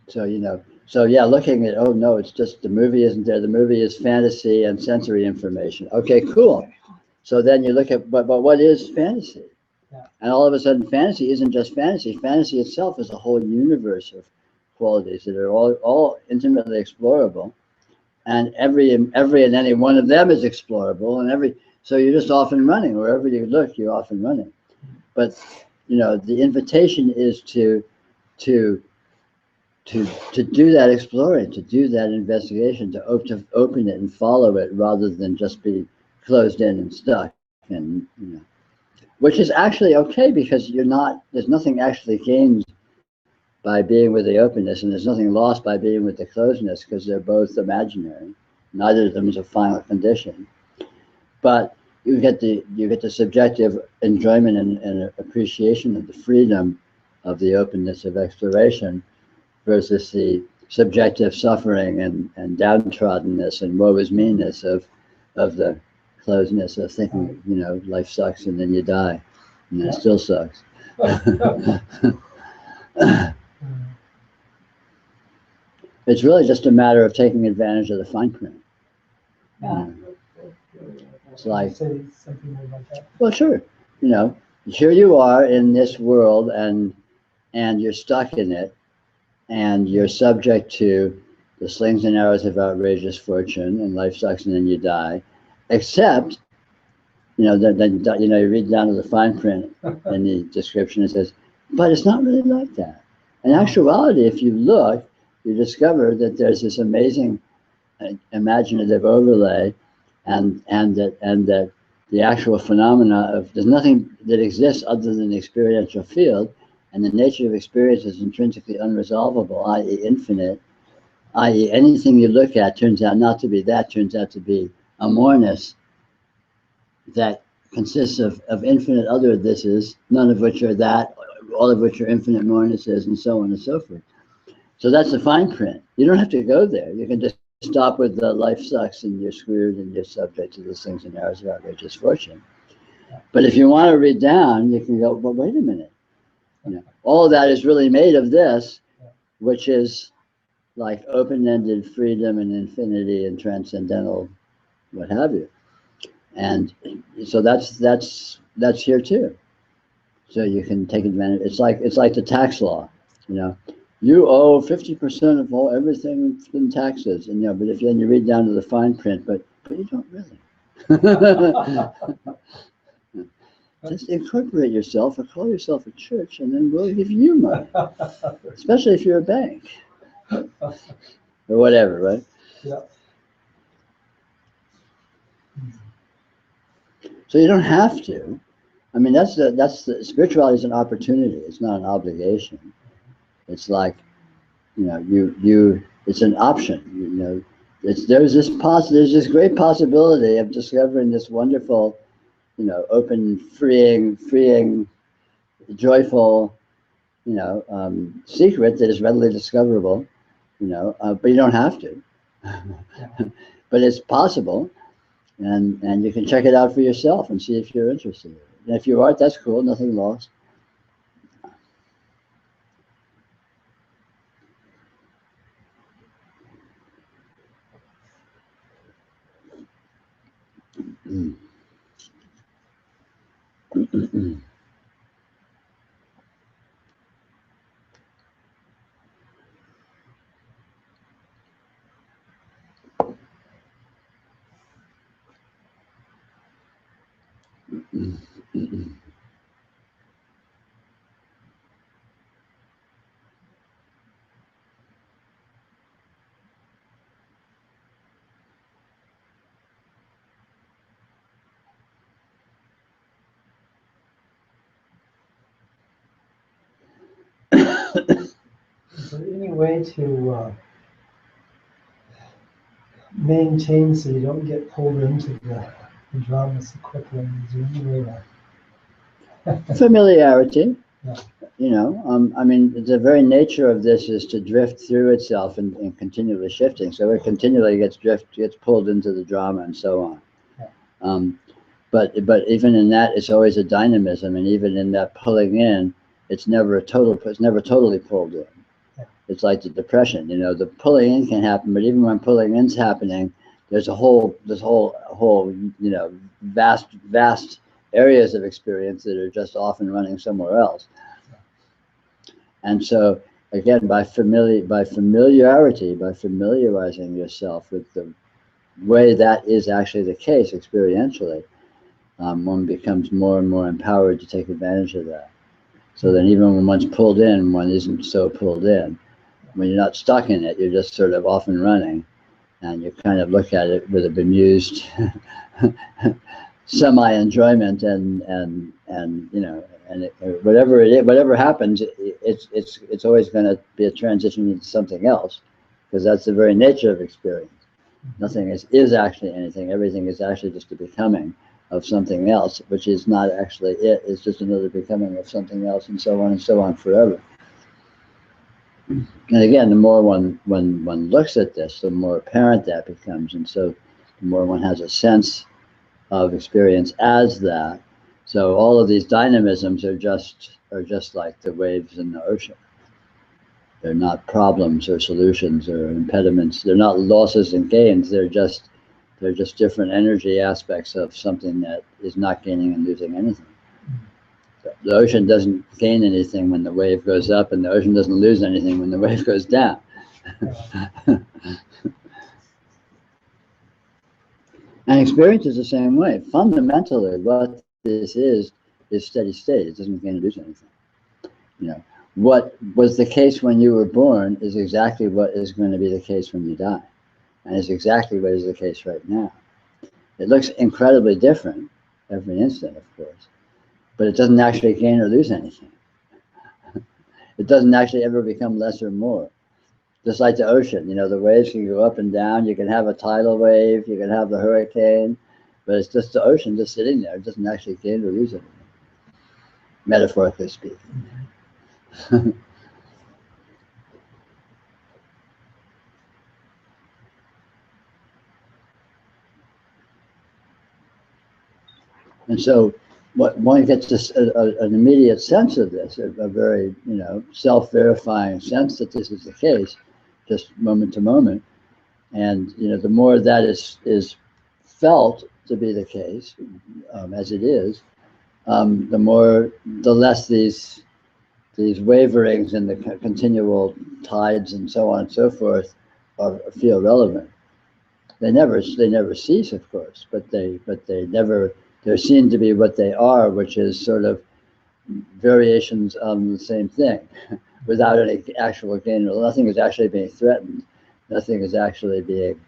So, looking at, oh no, it's just the movie isn't there. The movie is fantasy and sensory information. Okay, cool. So then you look at, but what is fantasy? Yeah. And all of a sudden, fantasy isn't just fantasy. Fantasy itself is a whole universe of qualities that are all intimately explorable, and every and any one of them is explorable, and so you're just off and running. Wherever you look, you're off and running. But the invitation is to do that exploring, to do that investigation, to open it and follow it, rather than just be closed in and stuck. And which is actually okay, because there's nothing actually gained by being with the openness, and there's nothing lost by being with the closedness, because they're both imaginary. Neither of them is a final condition. But you get the subjective enjoyment and appreciation of the freedom of the openness of exploration, versus the subjective suffering and downtroddenness and woe is me-ness of the closedness of thinking, life sucks and then you die, and it still sucks. It's really just a matter of taking advantage of the fine print. It's like, say something more like that. well, sure, here you are in this world, and you're stuck in it, and you're subject to the slings and arrows of outrageous fortune, and life sucks and then you die. Except, then you read down to the fine print in the description, it says, but it's not really like that. In actuality, if you look, you discover that there's this amazing imaginative overlay, and that the actual phenomena of, there's nothing that exists other than the experiential field, and the nature of experience is intrinsically unresolvable, i.e. infinite, i.e. anything you look at turns out not to be that, turns out to be a moreness that consists of infinite other thises, none of which are that, all of which are infinite morenesses, and so on and so forth. So that's the fine print. You don't have to go there. You can just stop with the life sucks and you're screwed and you're subject to those things and arrows of outrageous fortune. But if you want to read down, you can go, well, wait a minute. All of that is really made of this, which is like open-ended freedom and infinity and transcendental, what have you. And so that's here too. So you can take advantage. It's like the tax law, you know. You owe 50% of everything in taxes, and but if you read down to the fine print, but you don't really. Just incorporate yourself or call yourself a church, and then we'll give you money, especially if you're a bank or whatever, right? Yeah. So you don't have to. I mean, that's the spirituality is an opportunity. It's not an obligation. It's like, it's an option. There's this great possibility of discovering this wonderful, open, freeing, joyful, secret that is readily discoverable, but you don't have to. But it's possible, and you can check it out for yourself and see if you're interested. And if you aren't, that's cool. Nothing lost. Is there any way to maintain so you don't get pulled into the drama so quickly? Is there any way to? Familiarity. Yeah. I mean, the very nature of this is to drift through itself and continually shifting. So it continually gets pulled into the drama and so on. Yeah. But even in that, it's always a dynamism, and even in that pulling in, it's never totally pulled in. Yeah. It's like the depression. The pulling in can happen, but even when pulling in's happening, there's this whole vast areas of experience that are just off and running somewhere else. And so again, by familiarity, by familiarizing yourself with the way that is actually the case experientially, one becomes more and more empowered to take advantage of that. So then even when one's pulled in, one isn't so pulled in. When you're not stuck in it, you're just sort of off and running, and you kind of look at it with a bemused semi-enjoyment and whatever happens, it's always going to be a transition into something else, because that's the very nature of experience. Nothing is actually anything. Everything is actually just a becoming of something else, which is not actually it. It's just another becoming of something else, and so on forever. And again, the more one looks at this, the more apparent that becomes, and so the more one has a sense of experience as that. So all of these dynamisms are just like the waves in the ocean. They're not problems or solutions or impediments. They're not losses and gains. They're just different energy aspects of something that is not gaining and losing anything. The ocean doesn't gain anything when the wave goes up, and the ocean doesn't lose anything when the wave goes down. And experience is the same way. Fundamentally, what this is steady state. It doesn't gain or lose anything. What was the case when you were born is exactly what is going to be the case when you die, and is exactly what is the case right now. It looks incredibly different every instant, of course, but it doesn't actually gain or lose anything. It doesn't actually ever become less or more. Just like the ocean, the waves can go up and down. You can have a tidal wave, you can have the hurricane, but it's just the ocean just sitting there. It doesn't actually gain or lose anything, metaphorically speaking. And so what one gets an immediate sense of this, a very self-verifying sense that this is the case, just moment to moment. And the more that is felt to be the case, as it is, the less these waverings and the continual tides and so on and so forth feel relevant. They never cease, of course, but they're seen to be what they are, which is sort of variations on the same thing, without any actual gain. Nothing is actually being threatened. Nothing is actually being,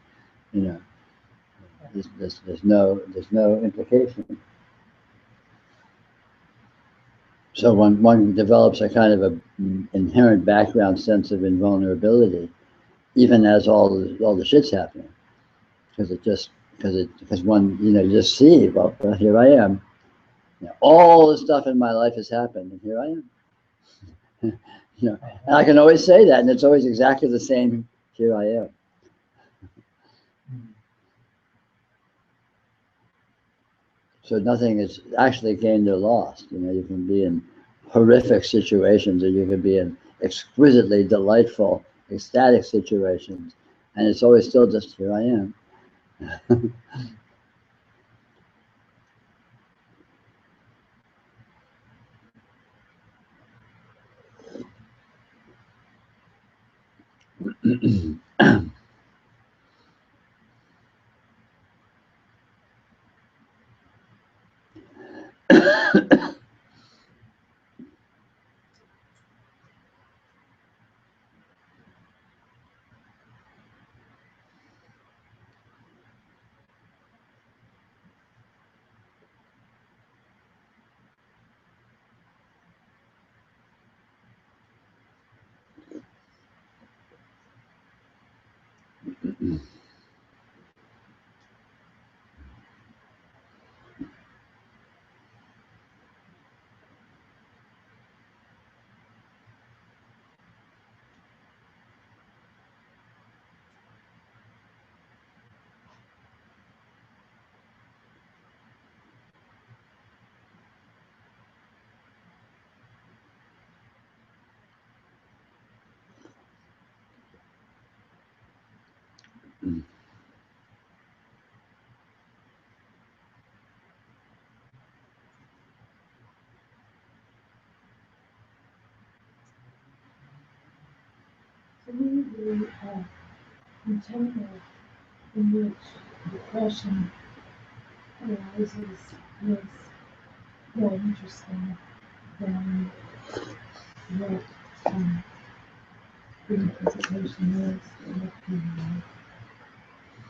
there's no implication. So one develops a kind of a inherent background sense of invulnerability, even as all the shit's happening, because one you just see, well, here I am. All the stuff in my life has happened, and here I am. And I can always say that, and it's always exactly the same. Here I am. So nothing is actually gained or lost. You can be in horrific situations, or you can be in exquisitely delightful, ecstatic situations, and it's always still just here I am. To me, the container in which depression arises is more interesting than what the interpretation is in the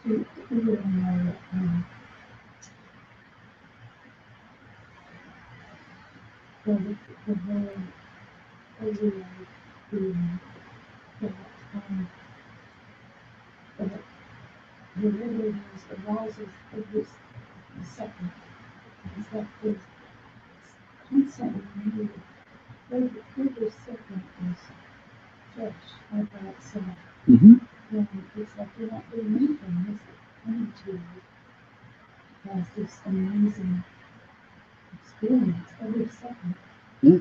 even though the very overall being that that the wilderness arises every second. Because that is constantly renewed. Every second is fresh all by itself. Mm-hmm. And it's like you're not doing anything. This energy has this amazing experience every second. Yeah.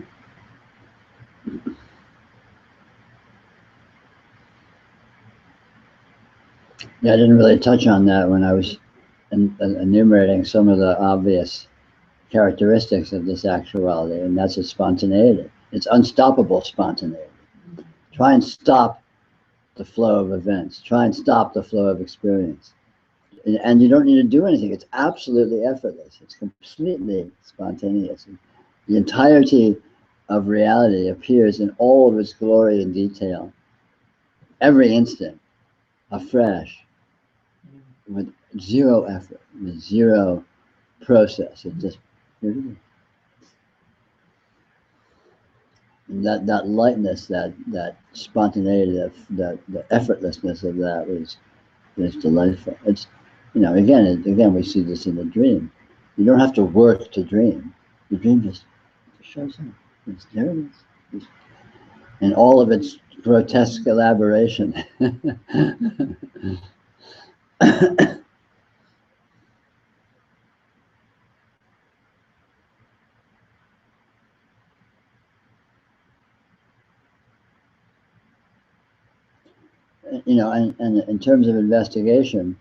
Yeah, I didn't really touch on that when I was enumerating some of the obvious characteristics of this actuality, and that's its spontaneity. It's unstoppable spontaneity. Try and stop the flow of events. Try and stop the flow of experience. And you don't need to do anything. It's absolutely effortless. It's completely spontaneous. The entirety of reality appears in all of its glory and detail, every instant, afresh, with zero effort, with zero process. It just, and that lightness, that spontaneity, that the effortlessness of that is delightful. It's, again, we see this in the dream. You don't have to work to dream. The dream just shows up. There it is. And all of its grotesque elaboration. you know, and in terms of investigation,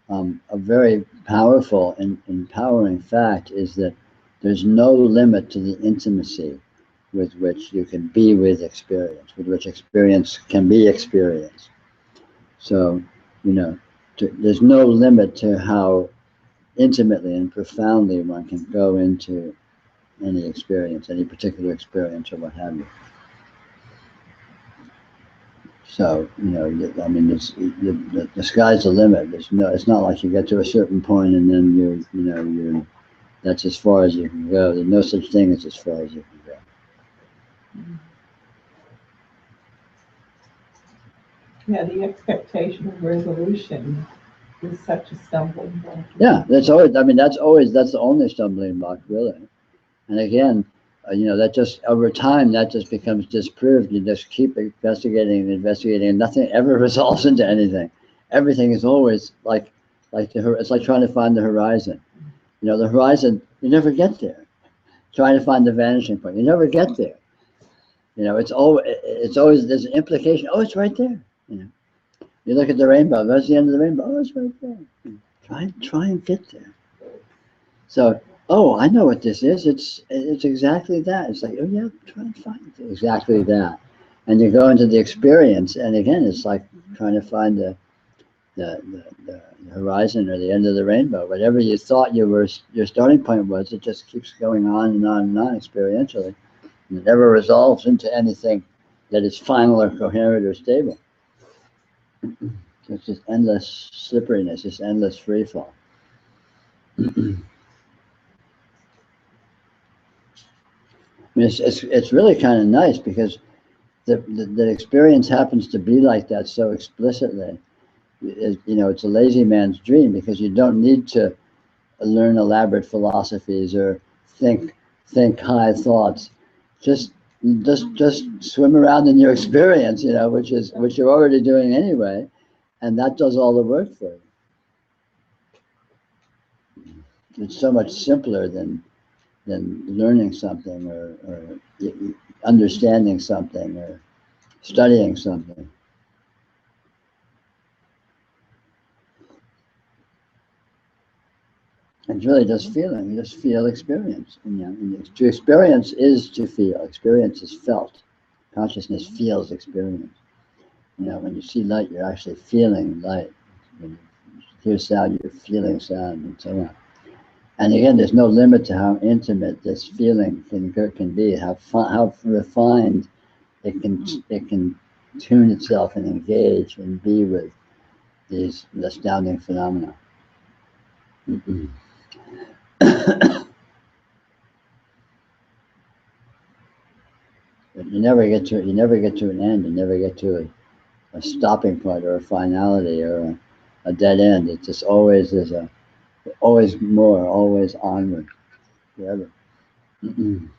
a very powerful and empowering fact is that there's no limit to the intimacy with which you can be with experience, with which experience can be experienced. So, you know, there's no limit to how intimately and profoundly one can go into any experience, any particular experience or what have you. So, you know, I mean, the sky's the limit. It's not like you get to a certain point and then that's as far as you can go. There's no such thing as far as you can go. Yeah, the expectation of resolution is such a stumbling block. Yeah, that's the only stumbling block, really. And again, you know, that just over time, that just becomes disproved. You just keep investigating, and nothing ever resolves into anything. Everything is always it's like trying to find the horizon. You know, the horizon, you never get there. Trying to find the vanishing point, you never get there. You know, it's always there's an implication. Oh, it's right there. You know, you look at the rainbow. That's the end of the rainbow. Oh, it's right there. Try and get there. So, oh, I know what this is. It's exactly that. It's like, oh yeah, try and find exactly that. And you go into the experience, and again, it's like trying to find the horizon or the end of the rainbow. Whatever you thought your starting point was, it just keeps going on and on and on experientially. And it never resolves into anything that is final or coherent or stable. So it's just endless slipperiness, just endless free fall. I mean, it's really kind of nice because the experience happens to be like that so explicitly. You know, it's a lazy man's dream because you don't need to learn elaborate philosophies or think high thoughts. Just swim around in your experience, you know, which you're already doing anyway, and that does all the work for you. It's so much simpler than learning something or understanding something or studying something. It's really just feeling. You just feel experience. And, you know, and to experience is to feel. Experience is felt. Consciousness feels experience. You know, when you see light, you're actually feeling light. When you hear sound, you're feeling sound, and so on. And again, there's no limit to how intimate this feeling can be, how refined it can tune itself and engage and be with these astounding phenomena. But you never get to an end. You never get to a stopping point or a finality or a dead end. It just always is always more, always onward, forever. Wouldn't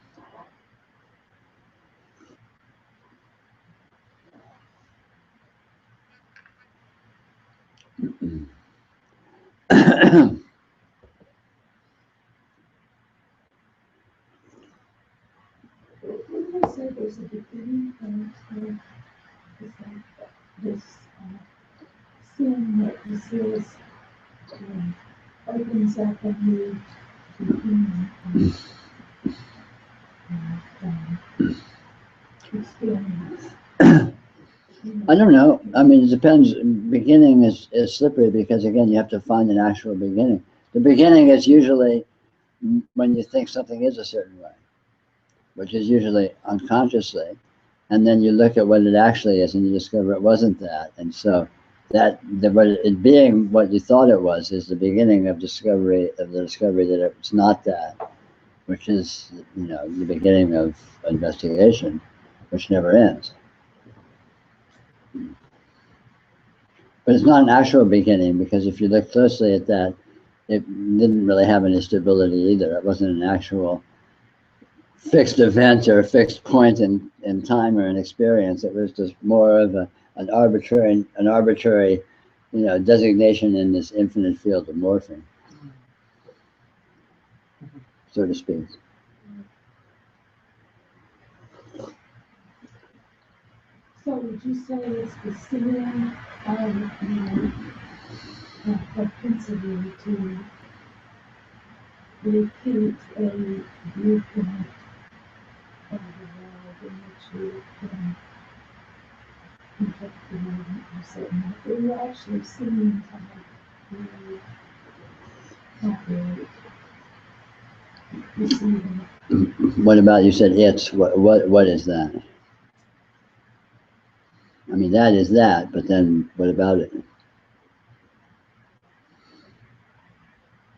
I say there's a beginning and this seeing that this is opens up a new beginning experience? I don't know. I mean, it depends. Beginning is slippery because, again, you have to find an actual beginning. The beginning is usually when you think something is a certain way, which is usually unconsciously. And then you look at what it actually is and you discover it wasn't that. And so it being what you thought it was is the beginning of the discovery that it's not that, which is, you know, the beginning of investigation, which never ends. But it's not an actual beginning because if you look closely at that, it didn't really have any stability either. It wasn't an actual fixed event or a fixed point in time or an experience. It was just more of an arbitrary, you know, designation in this infinite field of morphing, so to speak. So So would you say it's the seeing of, propensity to repeat a viewpoint of the world in which you can interpret the world in a certain way? But you're actually seeing something really accurate, receiving. What about, you said it's, what is that? I mean, that is that, but then what about it?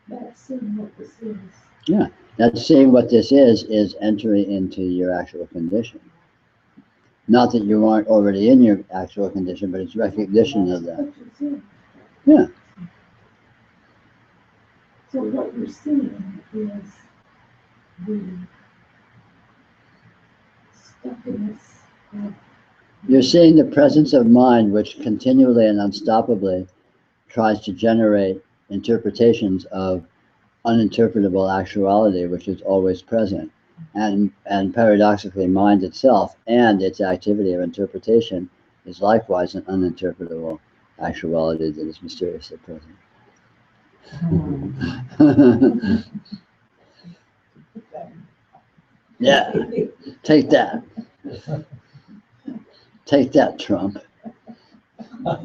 That's seeing what this is. Yeah, that's seeing what this is entering into your actual condition. Not that you aren't already in your actual condition, but it's recognition of that. What you're seeing. Yeah. So what you're seeing is the stuckness of. You're seeing the presence of mind which continually and unstoppably tries to generate interpretations of uninterpretable actuality, which is always present. And paradoxically, mind itself and its activity of interpretation is likewise an uninterpretable actuality that is mysteriously present. Yeah, take that. Take that, Trump. I'd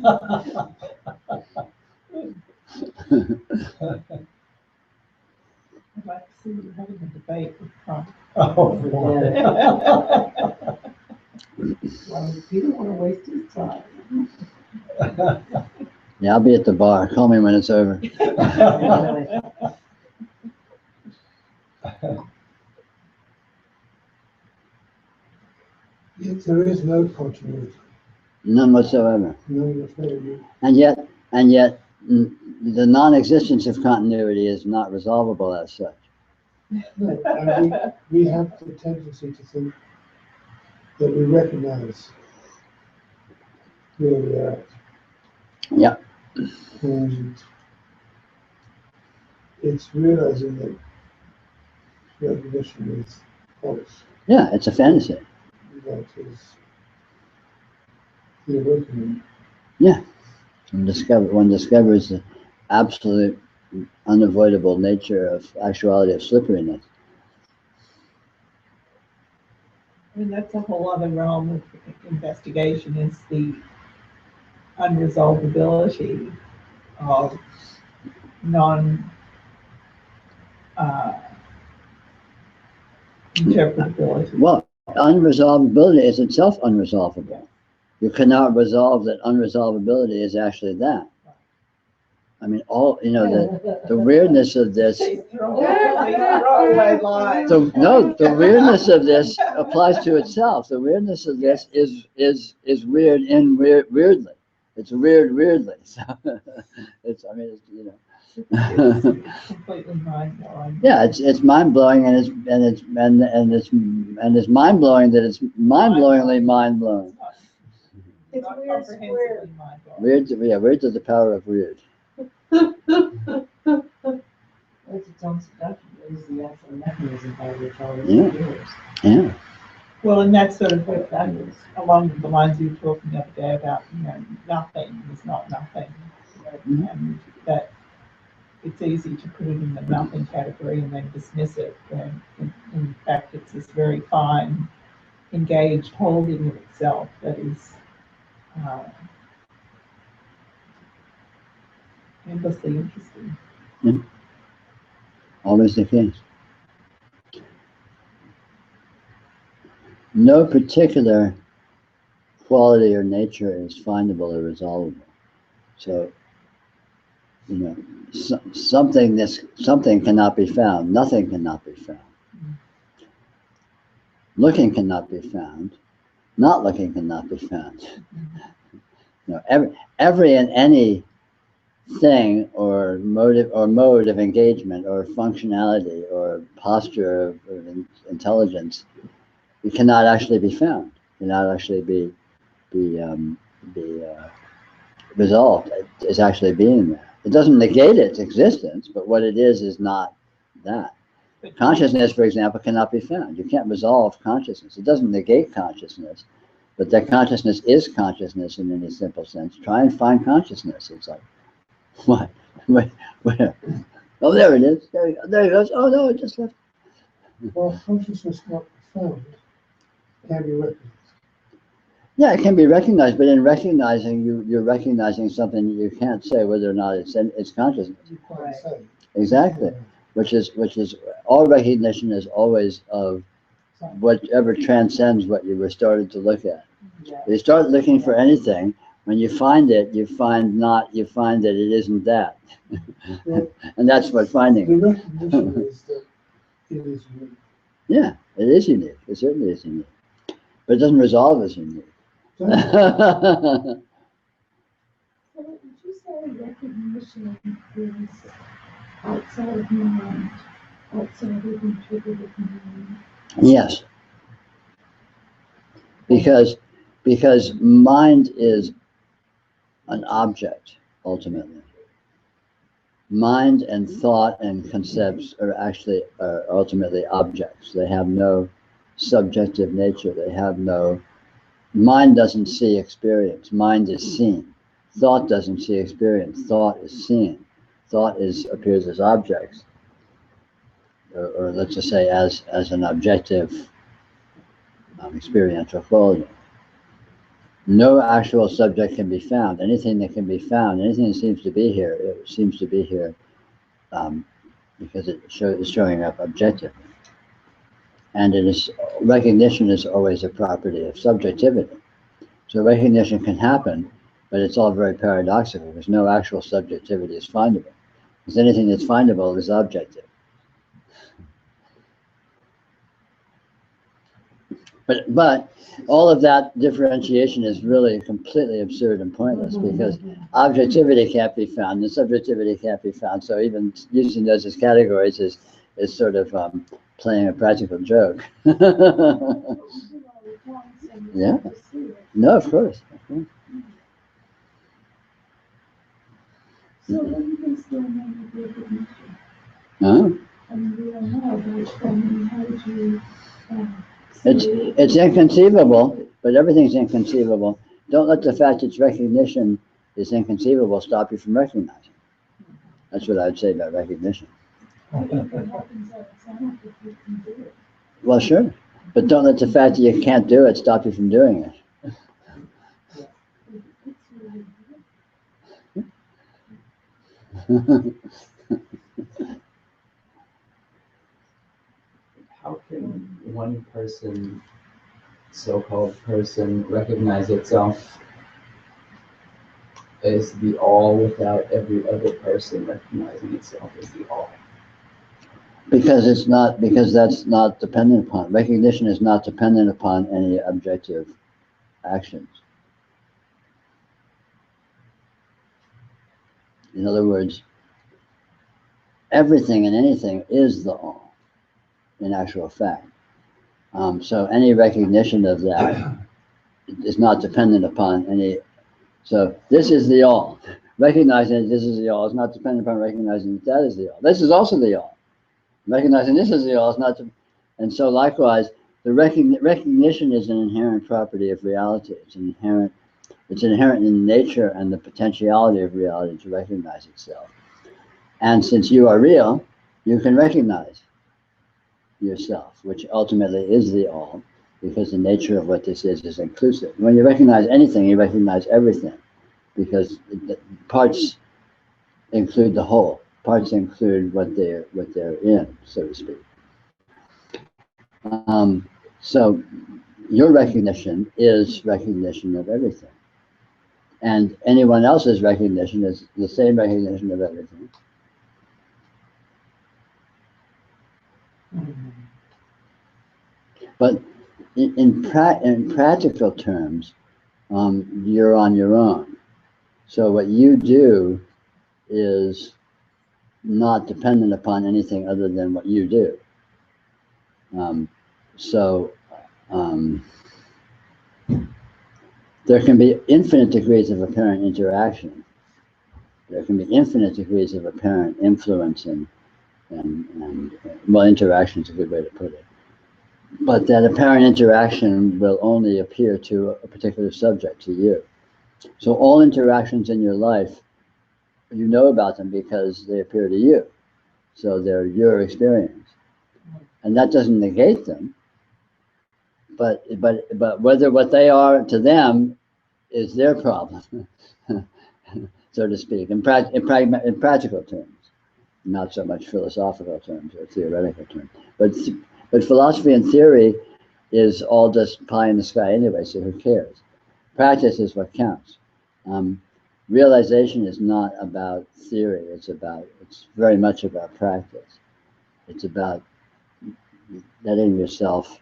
like to see you having a debate with Trump. Oh, boy. Well, you don't want to waste his time. Yeah, I'll be at the bar. Call me when it's over. Yet there is no continuity, None whatsoever. none whatsoever. And yet, the non-existence of continuity is not resolvable as such. No, and we have the tendency to think that we recognize where we are at. Yeah. And it's realizing that recognition is false. Yeah, it's a fantasy. That is the awakening. One discovers the absolute unavoidable nature of actuality of slipperiness. I mean, that's a whole other realm of investigation, is the unresolvability of interpretability. Well, unresolvability is itself unresolvable. You cannot resolve that unresolvability is actually that. I mean, the weirdness of this. Throwaway line. The weirdness of this applies to itself. The weirdness of this is weird in weirdly. It's weird weirdly. So it's Completely mind-blowing. Yeah, it's mind blowing, and it's mind blowing that it's mind blowingly mind blowing. It's Not weird, comprehensively mind-blowing. Weird to the power of weird. It's its own seduction. It is the actual mechanism by which all this Yeah. appears. Yeah. Well, and that's sort of what that is, along the lines you were talking the other day about, nothing is not nothing. Mhm. And that it's easy to put it in the nothing category and then dismiss it, when in fact it's this very fine, engaged holding of itself that is endlessly interesting. Always the case. No particular quality or nature is findable or resolvable. So, something cannot be found. Nothing cannot be found. Looking cannot be found. Not looking cannot be found. Every and any thing or mode of engagement or functionality or posture of intelligence, it cannot actually be found. Cannot actually be resolved. It's actually being there. It doesn't negate its existence, but what it is not that. Consciousness, for example, cannot be found. You can't resolve consciousness. It doesn't negate consciousness, but that consciousness is consciousness in any simple sense. Try and find consciousness. It's like, what? Where? Oh, there it is. There it goes. Oh no, it just left. Well, consciousness not found can be recognized. Yeah, it can be recognized, but in recognizing, you're recognizing something you can't say whether or not it's consciousness. You can't say. Exactly. Which is all recognition is always of whatever transcends what you were started to look at. Yeah. You start looking for anything, when you find it, you find that it isn't that. Well, And that's what finding the it. recognition is that it is unique. Yeah, it is unique. It certainly is unique. But it doesn't resolve as unique. So would you say recognition is outside of mind, outside of interpretive mind? Yes. Because mind is an object, ultimately. Mind and thought and concepts are ultimately objects. They have no subjective nature. Mind doesn't see experience. Mind is seen. Thought doesn't see experience. Thought is seen. Thought appears as objects, or let's just say as an objective experiential quality. No actual subject can be found. Anything that can be found, anything that seems to be here, it seems to be here because it's showing up objectively. And recognition is always a property of subjectivity. So recognition can happen, but it's all very paradoxical because no actual subjectivity is findable. Because anything that's findable is objective. But all of that differentiation is really completely absurd and pointless because objectivity can't be found and subjectivity can't be found. So even using those as categories is sort of playing a practical joke. Yeah. No, of course. So what do you think still made recognition? Huh? I mean, we don't know, but I mean, how would you It's inconceivable, but everything's inconceivable. Don't let the fact it's recognition is inconceivable stop you from recognizing. That's what I would say about recognition. Well, sure, but don't let the fact that you can't do it stop you from doing it. How can one person, so-called person, recognize itself as the all without every other person recognizing itself as the all? Because that's not dependent upon, recognition is not dependent upon any objective actions. In other words, everything and anything is the all, in actual fact. So any recognition of that is not dependent upon any. So this is the all. Recognizing that this is the all is not dependent upon recognizing that is the all. This is also the all. Recognizing this is the all is not. And so likewise, the recognition is an inherent property of reality. It's inherent in the nature and the potentiality of reality to recognize itself. And since you are real, you can recognize yourself, which ultimately is the all, because the nature of what this is inclusive. When you recognize anything, you recognize everything, because the parts include the whole. Parts include what they're in, so to speak. So your recognition is recognition of everything. And anyone else's recognition is the same recognition of everything. But in practical terms, you're on your own. So what you do is not dependent upon anything other than what you do. There can be infinite degrees of apparent interaction. There can be infinite degrees of apparent influence and well, interaction is a good way to put it. but that apparent interaction will only appear to a particular subject, to you. So all interactions in your life, you know about them because they appear to you. So they're your experience. And that doesn't negate them. But whether what they are to them is their problem, so to speak, in practical terms, not so much philosophical terms or theoretical terms. But philosophy and theory is all just pie in the sky anyway, so who cares? Practice is what counts. Realization is not about theory, it's very much about practice. It's about letting yourself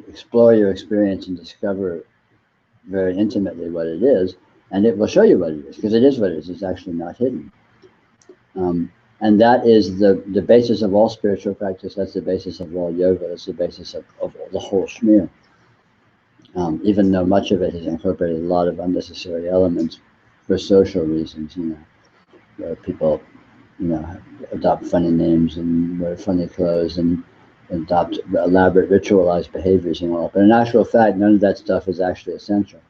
explore your experience and discover very intimately what it is, and it will show you what it is, because it is what it is. It's actually not hidden. And that is the basis of all spiritual practice. That's the basis of all yoga. That's the basis of the whole shmear. Even though much of it has incorporated a lot of unnecessary elements for social reasons, where people, adopt funny names and wear funny clothes and adopt elaborate ritualized behaviors and all. But in actual fact, none of that stuff is actually essential.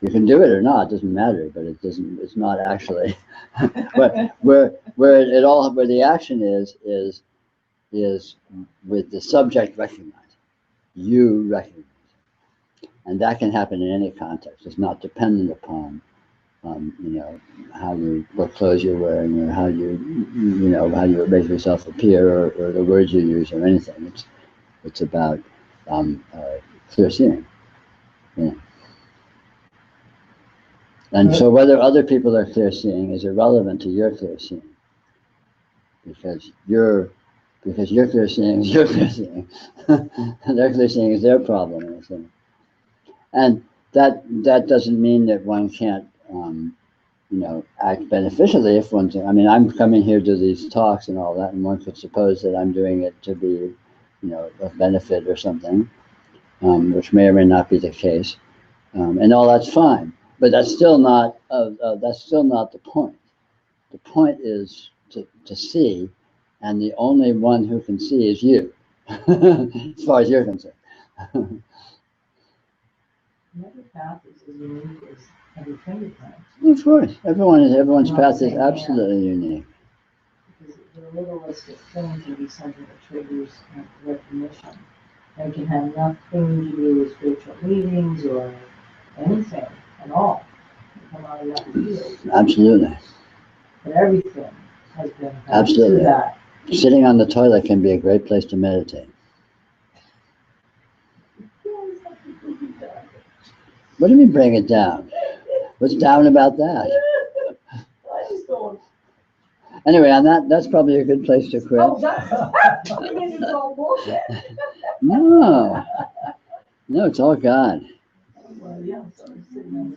You can do it or not, it doesn't matter, but it's not actually. But where the action is with the subject recognized. You recognize. And that can happen in any context. It's not dependent upon what cleothes you're wearing, or how you make yourself appear, or the words you use, or anything. It's about clear seeing. And so whether other people are clear seeing is irrelevant to your clear seeing, because your clear seeing is your clear seeing, and their clear seeing is their problem. And that doesn't mean that one can't act beneficially if one's. I mean, I'm coming here to these talks and all that, and one could suppose that I'm doing it to be, of benefit or something, which may or may not be the case, and all that's fine. But that's still not the point. The point is to see, and the only one who can see is you, as far as you're concerned. Every path is as unique as every finger print. Of course, everyone's path is absolutely unique. Because the littlest of things can be something that triggers recognition. They can have nothing to do with spiritual meetings or anything at all. They come out of that field. Absolutely. But everything has been Absolutely. to that. Sitting on the toilet can be a great place to meditate. What do you mean bring it down? What's down about that? I just don't. Anyway, on that's probably a good place to quit. Oh, that's it's all bullshit. No, it's all God. Well, yeah, so I'm sitting on the